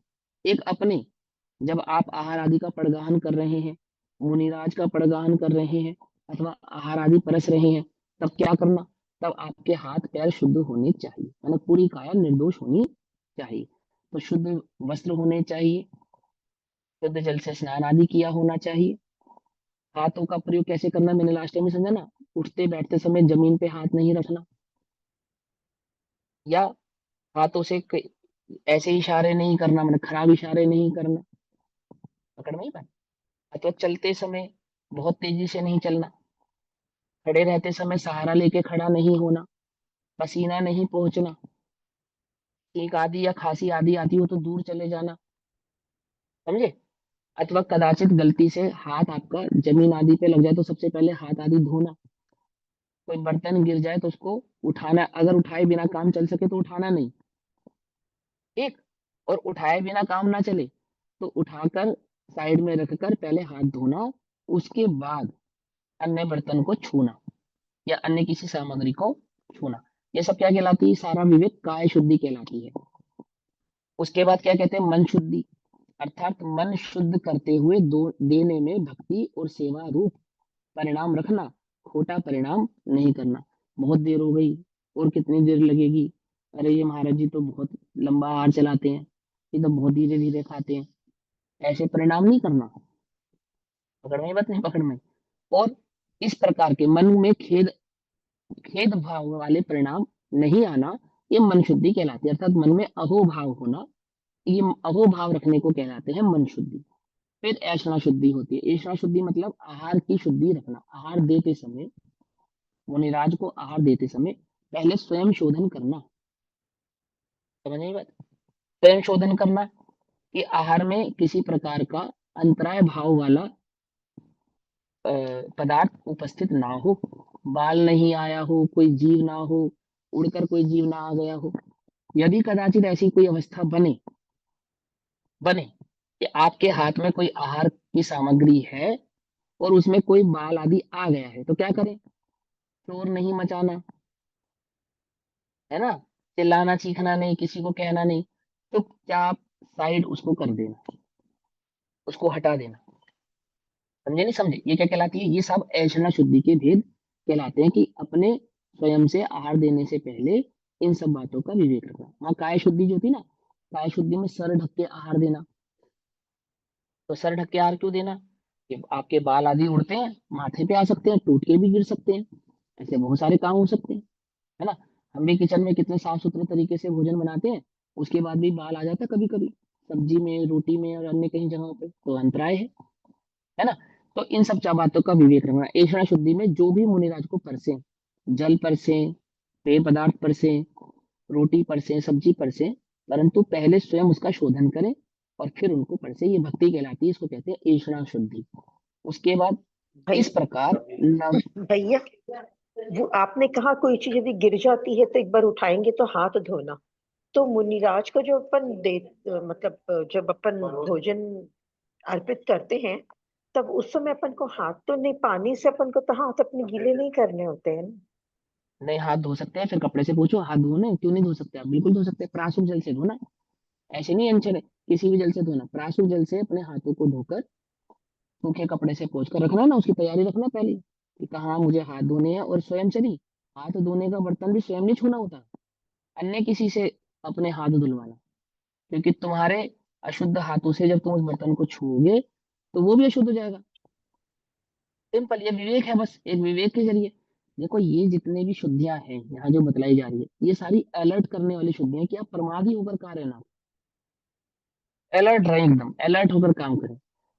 एक अपने, जब आप आहार आदि का पड़गाहन कर रहे हैं, मुनिराज का पड़गाहन कर रहे हैं अथवा आहार आदि परस रहे हैं, तब क्या करना? तब आपके हाथ पैर शुद्ध होने चाहिए, मतलब पूरी काया निर्दोष होनी चाहिए। तो शुद्ध वस्त्र होने चाहिए, शुद्ध जल से स्नान आदि किया होना चाहिए। हाथों का प्रयोग कैसे करना मैंने लास्ट टाइम में समझा ना। उठते बैठते समय जमीन पे हाथ नहीं रखना, या हाथों से ऐसे इशारे नहीं करना, मतलब खराब इशारे नहीं करना, पकड़ में ही बात। अथवा चलते समय बहुत तेजी से नहीं चलना, खड़े रहते समय सहारा लेके खड़ा नहीं होना, पसीना नहीं पहुंचना, छींक आदि या खांसी आदि आती हो तो दूर चले जाना। समझे? अथवा कदाचित गलती से हाथ आपका जमीन आदि पे लग जाए तो सबसे पहले हाथ आदि धोना। कोई बर्तन गिर जाए तो उसको उठाना, अगर उठाए बिना काम चल सके तो उठाना नहीं। ठीक। और उठाए बिना काम ना चले तो उठाकर साइड में रखकर पहले हाथ धोना, उसके बाद अन्य बर्तन को छूना या अन्य किसी सामग्री को छूना। ये सब क्या कहलाती है? सारा विवेक काय शुद्धि कहलाती है। उसके बाद क्या कहते हैं? मन शुद्धि अर्थात मन शुद्ध करते हुए देने में भक्ति और सेवा रूप परिणाम रखना, खोटा परिणाम नहीं करना। बहुत देर हो गई और कितनी देर लगेगी, अरे ये महाराज जी तो बहुत लंबा आहार चलाते हैं, ये तो बहुत धीरे धीरे खाते हैं, ऐसे परिणाम नहीं करना। पकड़ में बात नहीं? पकड़ में। और इस प्रकार के मन में खेद खेद भाव वाले परिणाम नहीं आना, ये मन शुद्धि कहलाती है। अर्थात मन में अहोभाव होना, ये अहोभाव रखने को कहलाते हैं मन शुद्धि। फिर ऐषणा शुद्धि होती है। ऐषणा शुद्धि मतलब आहार की शुद्धि रखना। आहार देते समय, मुनिराज को आहार देते समय पहले स्वयं शोधन करना। समझ नहीं बात? स्वयं शोधन करना कि आहार में किसी प्रकार का अंतराय भाव वाला पदार्थ उपस्थित ना हो, बाल नहीं आया हो, कोई जीव ना हो, उड़कर कोई जीव ना आ गया हो। यदि कदाचित ऐसी कोई अवस्था बने बने कि आपके हाथ में कोई आहार की सामग्री है और उसमें कोई बाल आदि आ गया है, तो क्या करें? शोर नहीं मचाना, है ना? चिल्लाना चीखना नहीं, किसी को कहना नहीं, चुपचाप साइड उसको कर देना, उसको हटा देना। समझे नहीं समझे? ये क्या कहलाती है? ये सब ऐषणा शुद्धि के भेद कहलाते हैं कि अपने स्वयं से आहार देने से पहले इन सब बातों का विवेक रखना। वहां काय शुद्धि जो थी ना, काय शुद्धि में सर ढक के आहार देना। तो सर ढक के आहार क्यों देना? कि आपके बाल आदि उड़ते हैं, माथे पे आ सकते हैं, टूट के भी गिर सकते हैं, ऐसे बहुत सारे काम हो सकते हैं, है ना? हम भी किचन में कितने साफ सुथरे तरीके से भोजन बनाते हैं, उसके बाद भी बाल आ जाता है कभी कभी, सब्जी में, रोटी में और अन्य कहीं जगहों पे, तो अंतराय है ना? तो इन सब बातों का विवेक रखना। ऐषणा शुद्धि में जो भी मुनिराज को परसे, जल परसे, पेय पदार्थ परसे, रोटी परसे, सब्जी परसे, परंतु पहले स्वयं उसका शोधन करें और फिर उनको परसे, ये भक्ति कहलाती है। इसको कहते हैं ऐषणा शुद्धि। उसके बाद इस प्रकार नव भैया, वो आपने कहा कोई चीज यदि गिर जाती है तो एक बार उठाएंगे तो हाथ धोना। तो मुनिराज को जो अपन दे मतलब जब अपन भोजन अर्पित करते हैं तब उस समय अपन को हाथ तो नहीं, पानी से अपन को तो हाथ अपने गीले नहीं करने होते हैं ना। नहीं, हाथ धो सकते हैं, फिर कपड़े से पूछो हाथ धो ना, क्यों नहीं धो सकते? आप बिल्कुल धो सकते हैं, प्रासूक जल से धोना। ऐसे नहीं अनछड़ किसी भी जल से धोना, प्रासूक जल से अपने हाथों को धोकर सूखे कपड़े से पोंछ कर रखना ना, उसकी तैयारी रखना पहले कि कहाँ मुझे हाथ धोने हैं। और स्वयं चली, हाथ धोने का बर्तन भी स्वयं नहीं छूना होता, अन्य किसी से अपने हाथ धुलवाना, क्योंकि तुम्हारे अशुद्ध हाथों से जब तुम उस बर्तन को छूओगे तो वो भी अशुद्ध हो जाएगा। सिंपल, ये विवेक है, बस एक विवेक के जरिए। देखो ये जितने भी शुद्धियां हैं यहाँ जो बतलाई जा रही है, ये सारी अलर्ट करने वाली शुद्धियां, कि आप प्रमादी होकर कार्य ना, अलर्ट रहे, एकदम अलर्ट होकर काम करें।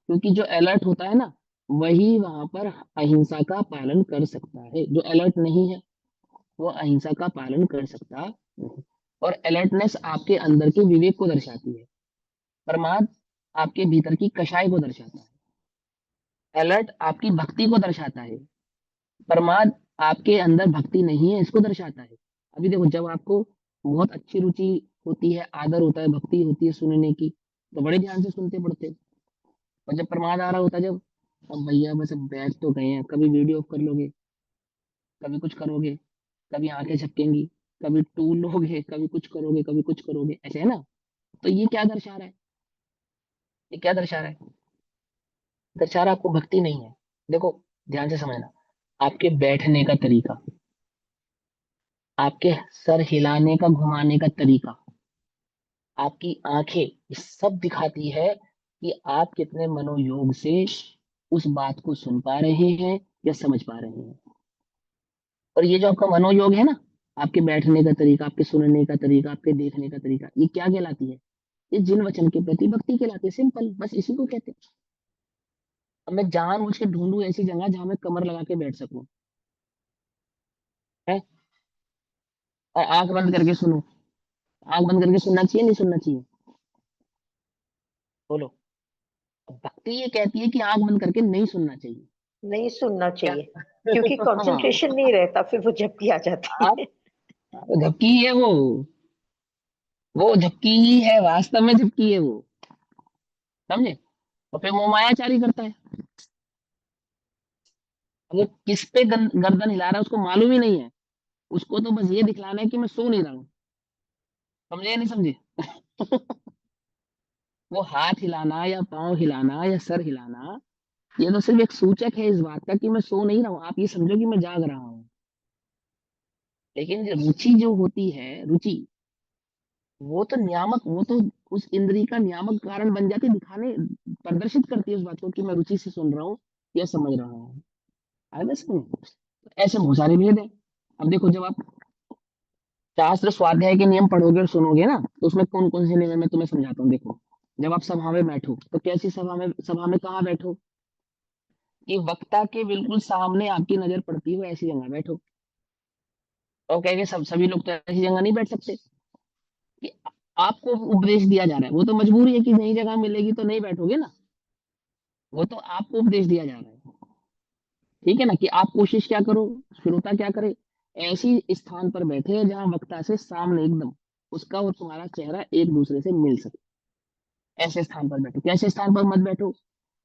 क्योंकि जो अलर्ट होता है ना, वही वहां पर अहिंसा का पालन कर सकता है। जो अलर्ट नहीं है वो अहिंसा का पालन कर सकता नहीं। और अलर्टनेस आपके अंदर के विवेक को दर्शाती है, प्रमाद आपके भीतर की कषाय को दर्शाता है, अलर्ट आपकी भक्ति को दर्शाता है, प्रमाद आपके अंदर भक्ति नहीं है इसको दर्शाता है। अभी देखो, जब आपको बहुत अच्छी रुचि होती है, आदर होता है, भक्ति होती है सुनने की, तो बड़े ध्यान से सुनते पढ़ते हो। और जब प्रमाद आ रहा होता है, जब अब भैया बस अब बैठ तो गए हैं, कभी वीडियो ऑफ कर लोगे, कभी कुछ करोगे, कभी आंखें झपकेंगी, कभी टूल लोगे, कभी कुछ करोगे, कभी कुछ करोगे, ऐसे है ना? तो ये क्या दर्शा रहा है? ये क्या दर्शा रहा है? दर्शा रहा है आपको भक्ति नहीं है। देखो ध्यान से समझना, आपके बैठने का तरीका, आपके सर हिलाने का घुमाने का तरीका, आपकी आंखें, ये सब दिखाती है कि आप कितने मनोयोग से उस बात को सुन पा रहे हैं या समझ पा रहे हैं। और ये जो आपका मनोयोग है ना, आपके बैठने का तरीका, आपके सुनने का तरीका, आपके देखने का तरीका, ये क्या कहलाती है? ये जिन वचन के प्रति भक्ति कहलाती है। सिंपल, बस इसी को कहते हैं। अब मैं जानबूझ के ढूंढूं ऐसी जगह जहां मैं कमर लगा के बैठ सकूं, है, और आंख बंद करके सुनूं। आंख बंद करके सुनना चाहिए नहीं सुनना चाहिए? बोलो। भक्ति ये कहती है कि आंख बंद करके नहीं सुनना चाहिए। नहीं सुनना क्या? चाहिए, क्योंकि हाँ, कंसंट्रेशन नहीं रहता, फिर वो झपकी आ जाती आप है। झपकी है वो झपकी ही है, वास्तव में झपकी है वो, समझे? और फिर वो मायाचारी करता है। अब वो किस पे गर्दन हिला रहा है उसको मालूम ही नहीं है, उसको तो बस ये दिखलाना है कि मैं सो नहीं रहा हूँ। समझे या नहीं समझे? वो हाथ हिलाना या पाँव हिलाना या सर हिलाना, ये तो सिर्फ एक सूचक है इस बात का कि मैं सो नहीं रहा हूँ, आप ये समझो कि मैं जाग रहा हूँ। लेकिन जो रुचि जो होती है, रुचि, वो तो नियामक, वो तो उस इंद्री का नियामक कारण बन जाती है, दिखाने, प्रदर्शित करती है उस बात को कि मैं रुचि से सुन रहा हूँ या समझ रहा हूँ। आगे बस में ऐसे बहुत सारे भेद है। अब देखो, जब आप शास्त्र स्वाध्याय के नियम पढ़ोगे और सुनोगे ना, तो उसमें कौन कौन से नियम है मैं तुम्हें समझाता हूँ। देखो, जब आप सभा में बैठो तो कैसी सभा में कहाँ बैठो? कि वक्ता के बिल्कुल सामने आपकी नजर पड़ती हो ऐसी जगह बैठो। और कहेंगे सब सभी लोग तो ऐसी जगह नहीं बैठ सकते, कि आपको उपदेश दिया जा रहा है, वो तो मजबूरी है कि नई जगह मिलेगी तो नहीं बैठोगे ना, वो तो आपको उपदेश दिया जा रहा है। ठीक है ना? कि आप कोशिश क्या करो, श्रोता क्या करे, ऐसी स्थान पर बैठे जहां वक्ता से सामने एकदम उसका और तुम्हारा चेहरा एक दूसरे से मिल सके, ऐसे स्थान पर बैठो। कैसे स्थान पर मत बैठो?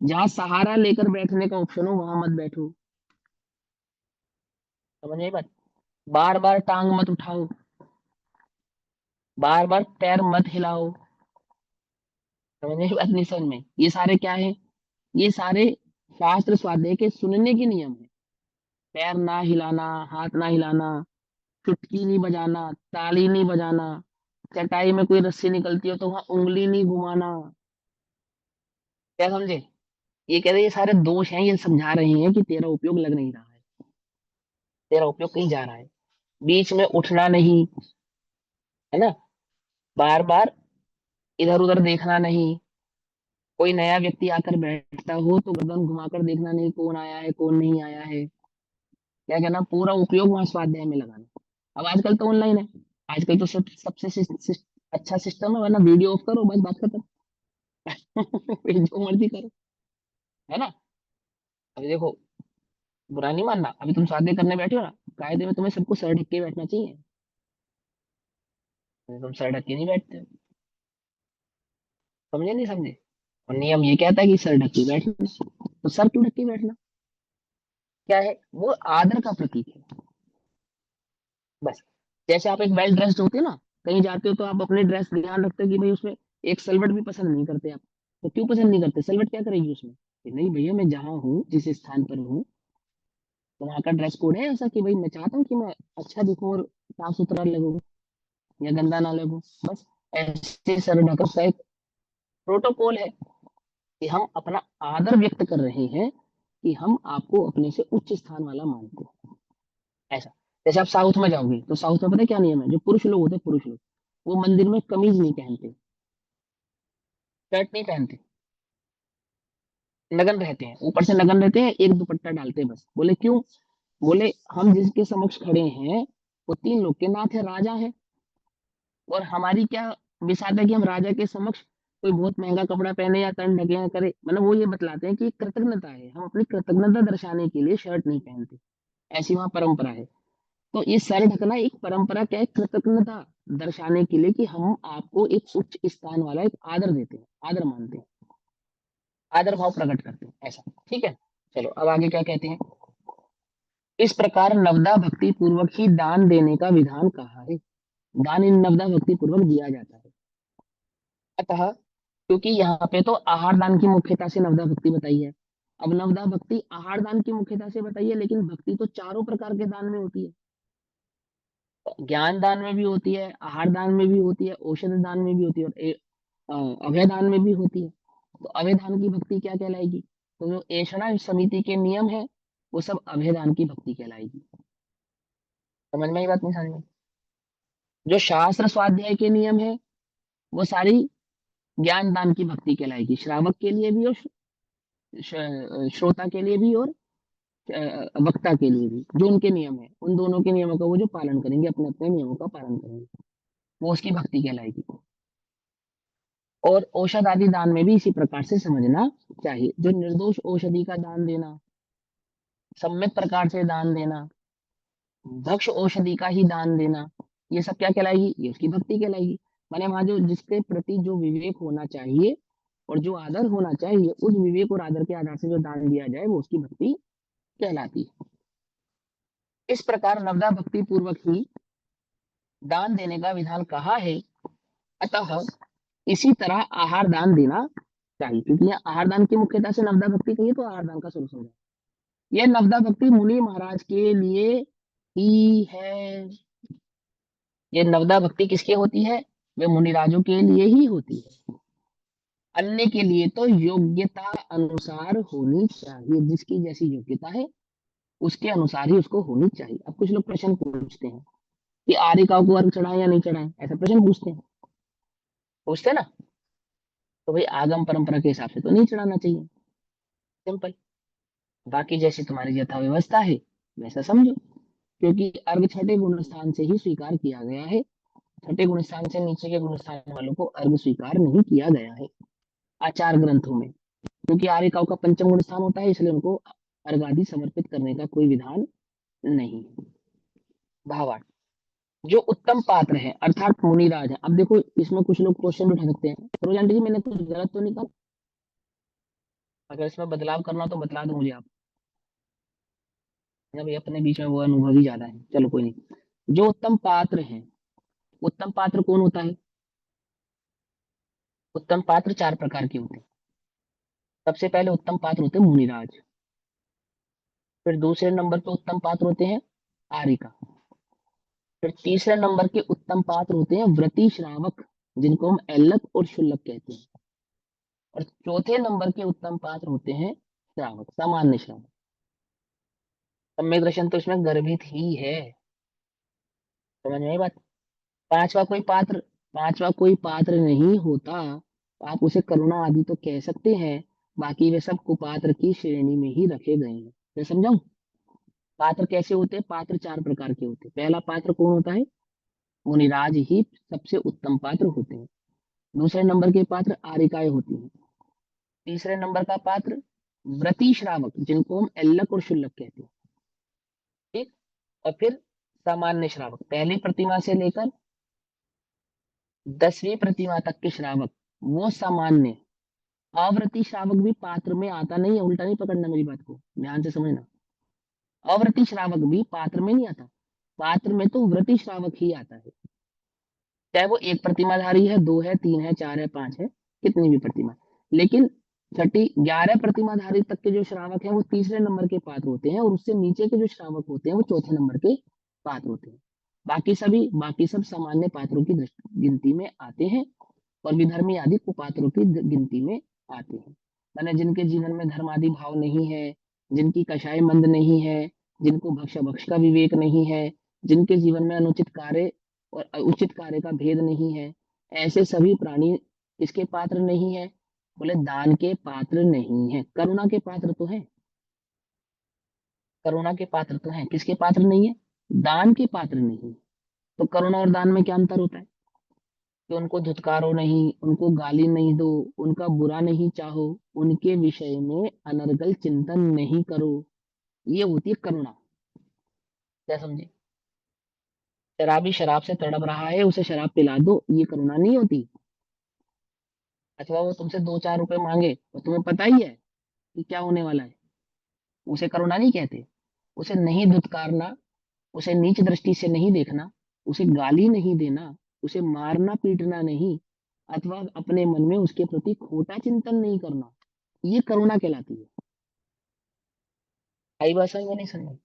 जहां सहारा लेकर बैठने का ऑप्शन हो वहां मत बैठो। समझ में बात? बार बार टांग मत उठाओ, बार बार पैर मत हिलाओ। समझ में बात? नहीं समझ में? ये सारे क्या है? ये सारे शास्त्र स्वाध्याय के सुनने के नियम है। पैर ना हिलाना, हाथ ना हिलाना, चुटकी नहीं बजाना, ताली नहीं बजाना, चटाई में कोई रस्सी निकलती हो तो वहां उंगली नहीं घुमाना। क्या समझे? ये कह रहे ये सारे दोष हैं, ये समझा रहे हैं कि तेरा उपयोग लग नहीं रहा है, तेरा उपयोग कहीं जा रहा है। बीच में उठना नहीं, है ना? बार बार इधर उधर देखना नहीं, कोई नया व्यक्ति आकर बैठता हो तो गर्दन घुमाकर देखना नहीं, कौन आया है कौन नहीं आया है। क्या कहना, पूरा उपयोग वहां स्वाध्याय में लगाना। अब आजकल तो ऑनलाइन है, आजकल तो सबसे अच्छा सिस्टम है, वरना वीडियो ऑफ करो बस बात खत्म। फिर जो मर्जी करो, है ना? अभी देखो, बुरा नहीं मानना, अभी तुम स्वाध्याय करने बैठे हो ना, कायदे में तुम्हें सबको सर ढक के बैठना चाहिए, तुम सर ढक के नहीं बैठते हो। समझे नहीं समझे? और नियम ये कहता है कि सर ढक के बैठना, तो सर क्यों ढक के बैठना, क्या है वो आदर का प्रतीक है बस। जैसे आप एक वेल ड्रेस्ड होते हो ना, कहीं जाते हो तो आप अपने ड्रेस ध्यान रखते हो कि भाई उसमें एक सलवट भी पसंद नहीं करते आप। तो क्यों पसंद नहीं करते, सलवट क्या करेगी उसमें, कि नहीं भैया मैं जहाँ हूँ जिस स्थान पर हूँ तो वहाँ का ड्रेस कोड है ऐसा कि भाई मैं चाहता हूँ कि मैं अच्छा दिखूं और साफ सुथरा लगूं या गंदा ना लगूं। बस ऐसे सर ढकना का एक प्रोटोकॉल है कि हम अपना आदर व्यक्त कर रहे हैं, कि हम आपको अपने से उच्च स्थान वाला मानते हैं ऐसा। जैसे आप साउथ में जाओगे तो साउथ में पता है क्या नियम है, जो पुरुष लोग होते हैं पुरुष लोग, वो मंदिर में कमीज नहीं पहनते, शर्ट नहीं पहनते, नग्न रहते हैं, ऊपर से नग्न रहते हैं, एक दुपट्टा डालते हैं बस। बोले क्यों, बोले हम जिसके समक्ष खड़े हैं वो तीन लोग के नाथ है, राजा है, और हमारी क्या विसात है कि हम राजा के समक्ष कोई बहुत महंगा कपड़ा पहने या तन ढके या करे, मतलब वो ये बतलाते हैं कि कृतज्ञता है, हम अपनी कृतज्ञता दर्शाने के लिए शर्ट नहीं पहनते, ऐसी वहां परंपरा है। तो ये सर ढकना एक परंपरा क्या है, कृतज्ञता दर्शाने के लिए कि हम आपको एक उच्च स्थान वाला एक आदर देते हैं, आदर मानते हैं, आदर भाव प्रकट करते हैं ऐसा। ठीक है, चलो अब आगे क्या कहते हैं। इस प्रकार नवदा भक्ति पूर्वक ही दान देने का विधान कहा है, दान इन नवदा भक्ति पूर्वक दिया जाता है। अतः क्योंकि यहाँ पे तो आहार दान की मुख्यता से नवदा भक्ति बताई है, अब नवदा भक्ति आहार दान की मुख्यता से बताई है, लेकिन भक्ति तो चारों प्रकार के दान में होती है, ज्ञान दान में भी होती है, आहार दान में भी होती है, औषध दान में भी होती है, और अभय दान में भी होती है। तो अभय दान की भक्ति क्या कहलाएगी, तो जो ऐषणा समिति के नियम है वो सब अभय दान की भक्ति कहलाएगी। समझ में आई बात, नहीं समझ में, जो शास्त्र स्वाध्याय के नियम है वो सारी ज्ञान दान की भक्ति कहलाएगी, श्रावक के लिए भी और श्रोता के लिए भी और वक्ता के लिए भी, जो उनके नियम है उन दोनों के नियमों का वो जो पालन करेंगे, अपने अपने नियमों का पालन करेंगे, वो उसकी भक्ति कहलाएगी। और औषध आदि दान में भी इसी प्रकार से समझना चाहिए, जो निर्दोष औषधि का दान देना, सम्यक प्रकार से दान देना, भक्ष औषधि का ही दान देना, ये सब क्या कहलाएगी, ये उसकी भक्ति कहलाएगी। माने वहां जो जिसके प्रति जो विवेक होना चाहिए और जो आदर होना चाहिए, उस विवेक और आदर के आधार से जो दान दिया जाए वो उसकी भक्ति कहलाती है। इस प्रकार नवदा भक्ति पूर्वक ही दान देने का विधान कहा है। अतः इसी तरह आहार दान देना चाहिए, क्योंकि यह आहार दान की मुख्यता से नवदा भक्ति कही तो आहार दान का स्वरूप समझा। यह नवदा भक्ति मुनि महाराज के लिए ही है, ये नवदा भक्ति किसके होती है, वे मुनिराजों के लिए ही होती है, अन्य के लिए तो योग्यता अनुसार होनी चाहिए, जिसकी जैसी योग्यता है उसके अनुसार ही उसको होनी चाहिए। अब कुछ लोग प्रश्न पूछते हैं कि आर्यिकाओं को अर्घ चढ़ाएं या नहीं चढ़ाएं, ऐसा प्रश्न पूछते हैं ना, तो भाई आगम परंपरा के हिसाब से तो नहीं चढ़ाना चाहिए, सिंपल। बाकी जैसे तुम्हारी यथा व्यवस्था है वैसा समझो, क्योंकि अर्घ छठे गुण स्थान से ही स्वीकार किया गया है, छठे गुण स्थान से नीचे के गुण स्थान वालों को अर्घ स्वीकार नहीं किया गया है आचार ग्रंथों में, क्योंकि आर्यिकाओं का पंचम गुण स्थान होता है, इसलिए उनको अर्घ आदि समर्पित करने का कोई विधान नहीं है। भावार्थ, जो उत्तम पात्र है अर्थात मुनिराज है। अब देखो इसमें कुछ लोग क्वेश्चन उठा सकते हैं, रोज आंटी जी मैंने कुछ गलत तो नहीं कहा, अगर इसमें बदलाव करना हो तो बतला दो मुझे आप, अभी अपने बीच में वो अनुभव ही ज्यादा है, चलो कोई नहीं। जो उत्तम पात्र है, उत्तम पात्र कौन होता है, उत्तम पात्र चार प्रकार के होते हैं। सबसे पहले उत्तम पात्र होते हैं मुनिराज, फिर दूसरे नंबर पे उत्तम पात्र होते हैं आर्यिका, फिर तीसरे नंबर के उत्तम पात्र होते हैं व्रती श्रावक, जिनको हम एल्लक और शुल्लक कहते हैं, और चौथे नंबर के उत्तम पात्र होते हैं श्रावक, सामान्य श्रावक। सम्यक दर्शन तो इसमें गर्भित ही है, समझ में आई बात। पांचवा कोई पात्र, पांचवा कोई पात्र नहीं होता, आप उसे करुणा आदि तो कह सकते हैं, बाकी वे सब कुपात्र की श्रेणी में ही रखे गए हैं। मैं समझाऊं, पात्र कैसे होते हैं, पात्र चार प्रकार के होते हैं। पहला पात्र कौन होता है, मुनिराज ही सबसे उत्तम पात्र होते हैं। दूसरे नंबर के पात्र आर्यिकाएं होती हैं। तीसरे नंबर का पात्र व्रती श्रावक, जिनको हम एल्लक और शुल्लक कहते हैं, ठीक। और फिर सामान्य श्रावक, पहली प्रतिमा से लेकर 10वीं प्रतिमा तक के श्रावक वो सामान्य, अव्रती श्रावक भी पात्र में आता नहीं है, उल्टा नहीं पकड़ना मेरी बात को, ध्यान से समझना। अव्रती श्रावक भी पात्र में नहीं आता, पात्र में तो व्रती श्रावक ही आता है, चाहे वो एक प्रतिमाधारी है, 2 है, 3 है, 4 है, 5 है, कितनी भी प्रतिमा। लेकिन छठी 11 प्रतिमाधारी तक के जो श्रावक हैं वो तीसरे नंबर के पात्र होते हैं, और उससे नीचे के जो श्रावक होते हैं वो चौथे नंबर के पात्र होते हैं। बाकी सब सामान्य पात्रों की गिनती में आते हैं, और विधर्मी आदि कुपात्रों की गिनती में आते हैं। माने जिनके जीवन में धर्मादि भाव नहीं है, जिनकी कषाय मंद नहीं है, जिनको भक्ष भक्ष का विवेक नहीं है, जिनके जीवन में अनुचित कार्य और उचित कार्य का भेद नहीं है, ऐसे सभी प्राणी किसके पात्र नहीं है? बोले दान के पात्र नहीं है। करुणा के पात्र तो है, करुणा के पात्र तो है, किसके पात्र नहीं है? दान के पात्र नहीं। तो करुणा और दान में क्या अंतर होता है? कि उनको धुतकारो नहीं, उनको गाली नहीं दो, उनका बुरा नहीं चाहो, उनके विषय में अनर्गल चिंतन नहीं करो, ये होती है करुणा। क्या समझे? शराबी शराब से तड़प रहा है, उसे शराब पिला दो, ये करुणा नहीं होती। अथवा वो तुमसे 2-4 रुपए मांगे और तुम्हें पता ही है कि क्या होने वाला है, उसे करुणा नहीं कहते। उसे नहीं धुतकारना, उसे नीच दृष्टि से नहीं देखना, उसे गाली नहीं देना, उसे मारना पीटना नहीं, अथवा अपने मन में उसके प्रति खोटा चिंतन नहीं करना, ये करुणा कहलाती है। आई बात समझ में नहीं समझ?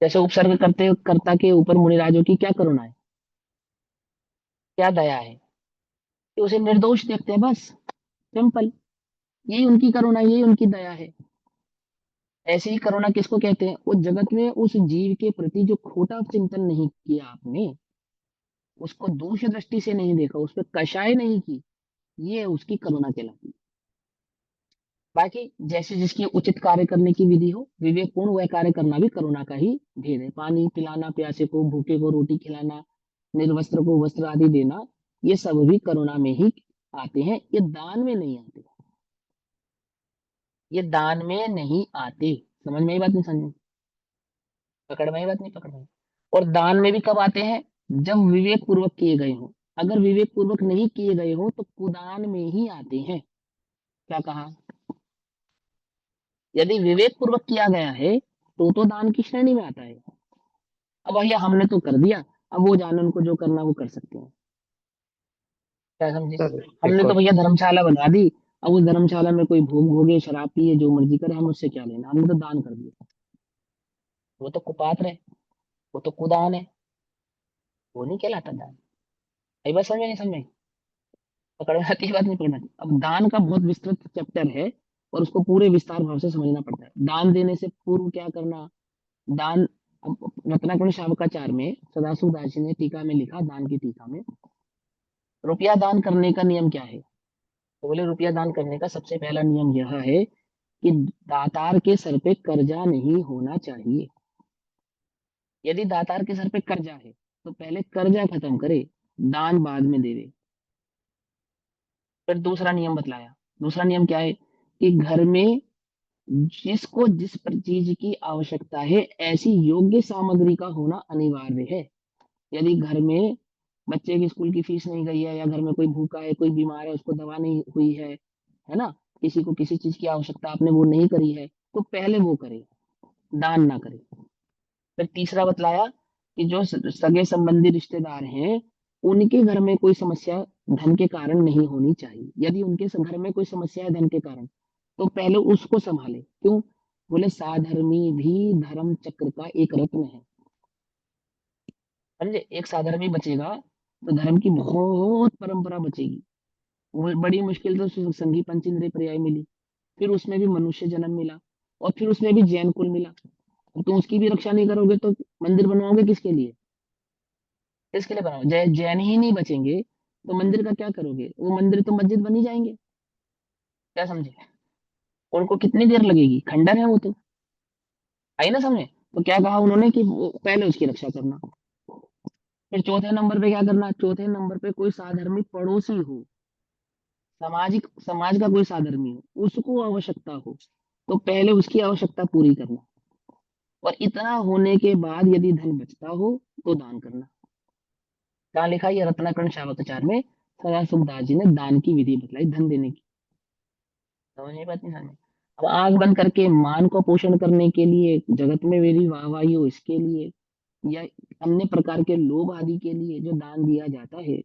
जैसे उपसर्ग करते कर्ता के ऊपर मुनिराजों की क्या करुणा है, क्या दया है, कि उसे निर्दोष देखते हैं, बस सिंपल, यही उनकी करुणा, यही उनकी दया है। ऐसे ही करुणा किसको कहते हैं? उस जगत में उस जीव के प्रति जो खोटा चिंतन नहीं किया आपने, उसको दोष दृष्टि से नहीं देखा, उस पर कषाय नहीं की, ये उसकी करुणा कहलाती है। बाकी जैसे जिसकी उचित कार्य करने की विधि हो, विवेकपूर्ण वह कार्य करना भी करुणा का ही भेद है। पानी पिलाना, प्यासे को, भूखे को रोटी खिलाना, निर्वस्त्र को वस्त्र आदि देना, ये सब भी करुणा में ही आते हैं, ये दान में नहीं आते, ये दान में नहीं आते। समझ में आई बात नहीं समझ में? पकड़ में आई बात नहीं पकड़ में? और दान में भी कब आते हैं? जब विवेक पूर्वक किए गए हो। अगर विवेक पूर्वक नहीं किए गए हो तो कुदान में ही आते हैं। क्या कहा? यदि विवेक पूर्वक किया गया है तो दान की श्रेणी में आता है। अब भैया हमने तो कर दिया, अब वो जाने उनको जो करना वो कर सकते हैं। क्या समझे? हमने तो बिल्कुल। भैया धर्मशाला बना दी, अब उस धर्मशाला में कोई भोग भोगे, शराब पिए, जो मर्जी करे, हम उससे क्या लेना, हमने तो दान कर दिया। वो तो कुपात्र है, वो तो कुदान है, वो नहीं कहलाता दान। भाई बस समझ में नहीं समझ में? पकड़ में आती है बात नहीं पकड़ में आती? अब दान का बहुत विस्तृत चैप्टर है, और उसको पूरे विस्तार भाव से समझना पड़ता है। दान देने से पूर्व क्या करना, दान। अब रत्नाकरण शावकाचार में सदाशिव दास जी ने टीका में लिखा, दान की टीका में, रुपया दान करने का नियम क्या है? तो बोले रुपया दान करने का सबसे पहला नियम यह है कि दातार के सर पे कर्जा नहीं होना चाहिए। यदि दातार के सर पे कर्जा है तो पहले कर्जा खत्म करे, दान बाद में देवे। फिर दूसरा नियम बतलाया। दूसरा नियम क्या है? कि घर में जिसको जिस चीज की आवश्यकता है, ऐसी योग्य सामग्री का होना अनिवार्य है। यदि घर में बच्चे की स्कूल की फीस नहीं गई है, या घर में कोई भूखा है, कोई बीमार है, उसको दवा नहीं हुई है ना, किसी को किसी चीज की आवश्यकता आपने वो नहीं करी है, तो पहले वो करे, दान ना करे। फिर तीसरा बतलाया कि जो सगे संबंधी रिश्तेदार हैं, उनके घर में कोई समस्या धन के कारण नहीं होनी चाहिए। यदि उनके घर में कोई समस्या है धन के कारण, तो पहले उसको संभाले। क्यों? बोले साधर्मी भी धर्म चक्र का एक रत्न है। समझे? एक साधर्मी बचेगा तो धर्म की बहुत परंपरा बचेगी। वो बड़ी मुश्किल से संघी पंचेंद्रिय पर्याय मिली, फिर उसमें भी मनुष्य जन्म मिला, और फिर उसमें भी जैन कुल मिला। अब तुम उसकी भी रक्षा नहीं करोगे तो मंदिर बनवाओगे किसके लिए? किसके लिए बनाओ? जैन ही नहीं बचेंगे तो मंदिर का क्या करोगे? वो मंदिर तो मस्जिद बनी जाएंगे। क्या समझे? उनको कितनी देर लगेगी, खंडर है वो तो। आई ना समझे? तो क्या कहा उन्होंने कि वो पहले उसकी रक्षा करना। फिर चौथे नंबर पे क्या करना? चौथे नंबर पे कोई साधर्मी पड़ोसी हो, सामाजिक समाज का कोई साधर्मी हो, उसको आवश्यकता हो, तो पहले उसकी आवश्यकता पूरी करना। और इतना होने के बाद यदि धन बचता हो तो दान करना। कहाँ लिखा? ये रत्नाकरण शावकाचार में सदाशिव दास जी ने दान की विधि बतलाई, धन देने की। समझ नहीं पाती समझ में। अब आंख बंद करके मान को पोषण करने के लिए, जगत में मेरी वाहवाही हो इसके लिए, या अन्य प्रकार के लोभ आदि के लिए जो दान दिया जाता है,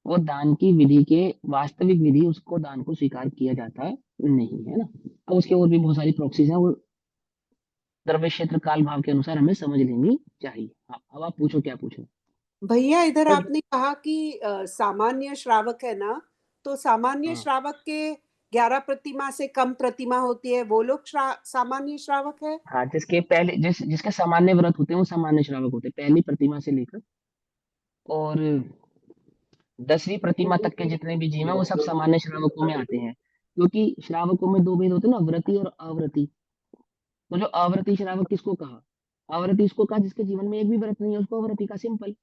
वो दान की विधि के वास्तविक विधि उसको दान को स्वीकार किया जाता नहीं है ना। अब उसके और भी बहुत सारी प्रोक्सीज हैं, वो द्रव्य क्षेत्र काल भाव के अनुसार हमें समझ लेनी चाहिए। हाँ, अब आप पूछो क्या पूछो। भैया इधर तो आपने कहा कि सामान्य श्रावक है ना, तो सामान्य हाँ श्रावक के 11 प्रतिमा से कम प्रतिमा होती है, वो लोग सामान्य श्रावक है। हाँ, जिसके पहले जिसके सामान्य व्रत होते हैं वो सामान्य श्रावक होते हैं, पहली प्रतिमा से लेकर और 10वीं प्रतिमा तक के जितने भी जीव हैं वो सब सामान्य श्रावकों में आते हैं। क्योंकि श्रावकों में दो भेद होते हैं ना, व्रती और अव्रती। तो जो अव्रती श्रावक किसको कहा? अव्रती उसको कहा जिसके जीवन में एक भी व्रत नहीं है, उसको अव्रती का। सिंपल।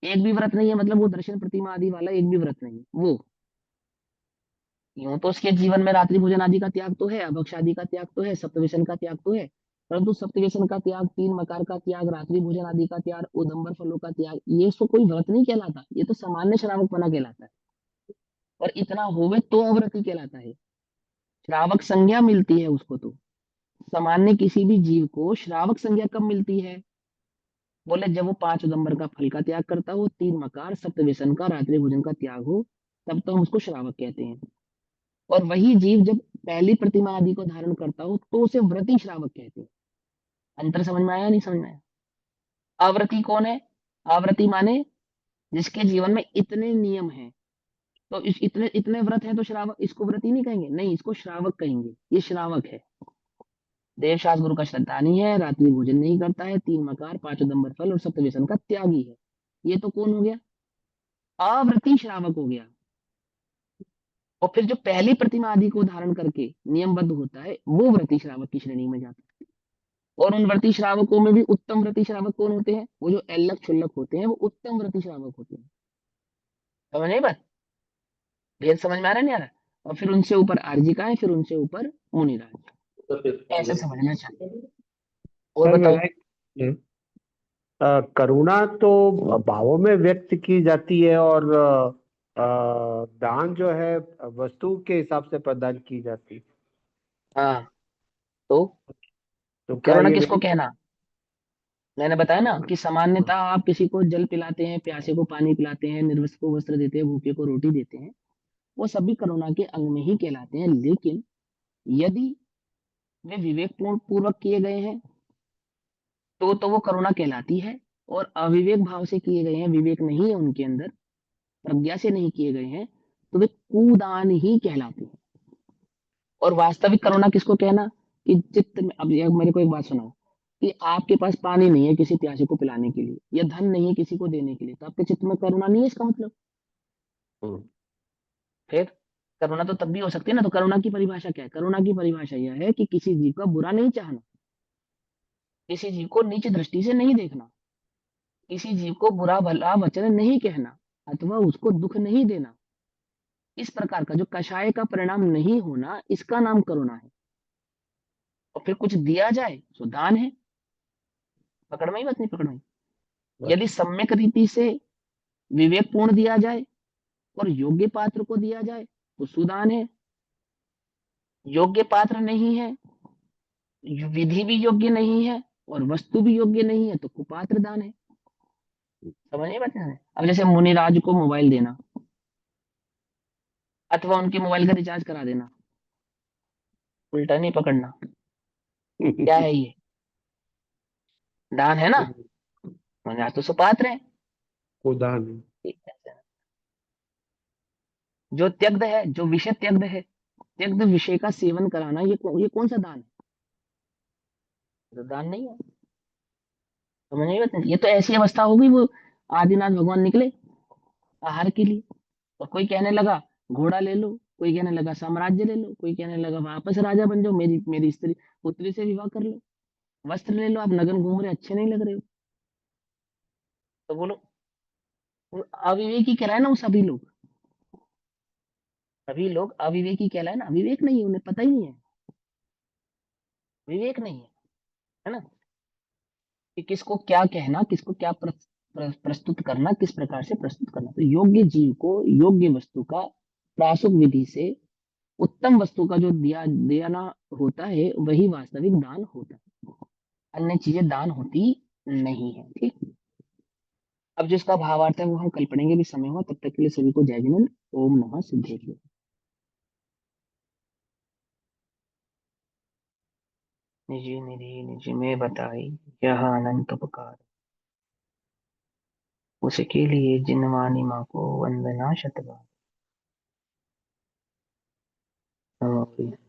एक भी व्रत नहीं है मतलब वो दर्शन प्रतिमा आदि वाला एक भी व्रत नहीं है वो। यूं तो उसके जीवन में रात्रि भोजन आदि का त्याग तो है, अभक्ष आदि का त्याग तो है, सप्तव्यसन का त्याग तो है, परंतु सप्तव्यसन का त्याग, तीन मकार का त्याग, रात्रि भोजन आदि का त्याग, उदंबर फलों का त्याग, ये उसको कोई व्रत नहीं कहलाता, ये तो सामान्य श्रावक बना कहलाता है। और इतना होवे तो अव्रती कहलाता है। श्रावक संज्ञा मिलती है उसको तो। सामान्य किसी भी जीव को श्रावक संज्ञा कब मिलती है? बोले जब वो 5 उदंबर का फल का त्याग करता हो, तीन मकार, सप्तव्यसन का, रात्रि भोजन का त्याग हो, तब तो हम उसको श्रावक कहते हैं। और वही जीव जब पहली प्रतिमा आदि को धारण करता हो तो उसे व्रती श्रावक कहते हैं। अंतर समझ में आया नहीं समझ में आया? अव्रती कौन है? अव्रती माने जिसके जीवन में इतने नियम हैं, तो इस इतने इतने व्रत हैं तो श्रावक, इसको व्रती नहीं कहेंगे, नहीं, इसको श्रावक कहेंगे। ये श्रावक है। देवशास्त्र गुरु का श्रद्धानी है, रात्रि भोजन नहीं करता है, तीन मकार, 5 उदंबर फल और सप्तव्यसन का त्यागी है। ये तो कौन हो गया? अव्रती श्रावक हो गया। और फिर जो पहली प्रतिमा आदि को धारण करके नियमबद्ध होता है वो व्रती श्रावक की श्रेणी में जाता है। और उन व्रती श्रावकों में भी उत्तम व्रती श्रावक कौन होते हैं? वो जो एल्लक क्षुल्लक होते हैं वो उत्तम व्रती श्रावक होते हैं। समझ नहीं बात? भेद समझ में आ रहा है नहीं आ रहा? और फिर उनसे ऊपर आर्जिका है, फिर उनसे ऊपर मुनिराज। ऐसे समझना चाहिए। और सर बताओ। मेरा करुणा तो भावों में व्यक्त की जाती है और दान जो है वस्तु के हिसाब से प्रदान की जाती है। हाँ, तो तो क्या करुणा ये किसको नहीं? कहना? मैंने बताया ना कि सामान्यतः आप किसी को जल पिलाते हैं, प्यासे को पानी पिलाते हैं, निर्वस्त्र को वस्त्र देते हैं, भूखे को रोटी देते हैं, वो सभी करुणा के अंग में ही कहलाते हैं। लेकिन यदि वे विवेक पूर्वक किए गए हैं तो वो करुणा कहलाती है। और अविवेक भाव से किए गए हैं, विवेक नहीं है उनके अंदर, प्रज्ञा से नहीं किए गए हैं, तो वे कुदान ही कहलाते हैं। और वास्तविक करुणा किसको कहना? कि चित्त में, अब ये मेरे को एक बात सुनाओ, कि आपके पास पानी नहीं है किसी प्यासे को पिलाने के लिए, या धन नहीं है किसी को देने के लिए, तो आपके चित्त में करुणा नहीं है, इसका मतलब। हम्म, फिर करुणा तो तब भी हो सकती है ना। तो करुणा की परिभाषा क्या है? करुणा की परिभाषा यह है कि किसी जीव का बुरा नहीं चाहना, किसी जीव को नीच दृष्टि से नहीं देखना, किसी जीव को बुरा भला वचन नहीं कहना, अथवा उसको दुख नहीं देना। इस प्रकार का जो कषाय का परिणाम नहीं होना, इसका नाम करुणा है। और फिर कुछ दिया जाए तो दान है। पकड़ में ही बात नहीं पकड़ में? बस। यदि सम्यक रीति से विवेक पूर्ण दिया जाए और योग्य पात्र को दिया जाए तो सुदान है। योग्य पात्र नहीं है, विधि भी योग्य नहीं है और वस्तु भी योग्य नहीं है, तो कुपात्र दान है। समझ नहीं बात है? अब जैसे मुनिराज को मोबाइल देना अथवा उनके मोबाइल का रिचार्ज करा देना, उल्टा नहीं पकड़ना। क्या है ये? दान है ना। मुनिराज तो सुपात्र है। उदाहरण। ठीक है। जो त्यक्त है, जो विषय त्यक्त है, त्यक्त विषय का सेवन कराना, ये कौन सा दान है? तो दान नहीं है। समझ नहीं बात? ये तो ऐसी अवस्था होगी, वो आदिनाथ भगवान निकले आहार के लिए, और कोई कहने लगा घोड़ा ले लो, कोई कहने लगा साम्राज्य ले लो, कोई कहने लगा वापस राजा बन जाओ, मेरी मेरी स्त्री पुत्री से विवाह कर लो, वस्त्र ले लो, आप नगन घूम रहे अच्छे नहीं लग रहे हो। तो बोलो, वो अविवेकी कहलाए ना वो सभी लोग। सभी लोग अविवेकी कहलाए ना। विवेक नहीं है, उन्हें पता ही नहीं है, विवेक नहीं है ना, कि किसको क्या कहना, किसको क्या प्रस्तुत करना, किस प्रकार से प्रस्तुत करना। तो योग्य जीव को योग्य वस्तु का प्रासुक विधि से उत्तम वस्तु का जो देना होता है वही वास्तविक दान होता है, अन्य चीजें दान होती नहीं है। ठीक, अब जो इसका भावार्थ है वो हम कल पढ़ेंगे, भी समय हुआ, तब तक के लिए सभी को जय जिनेन्द्र। ओम नमः सिद्धेश्वर। निज निधि निज में बताई, यह अनंत उपकार, उसके लिए जिनवानी माँ को वंदना शतबार। नमो प्रिय।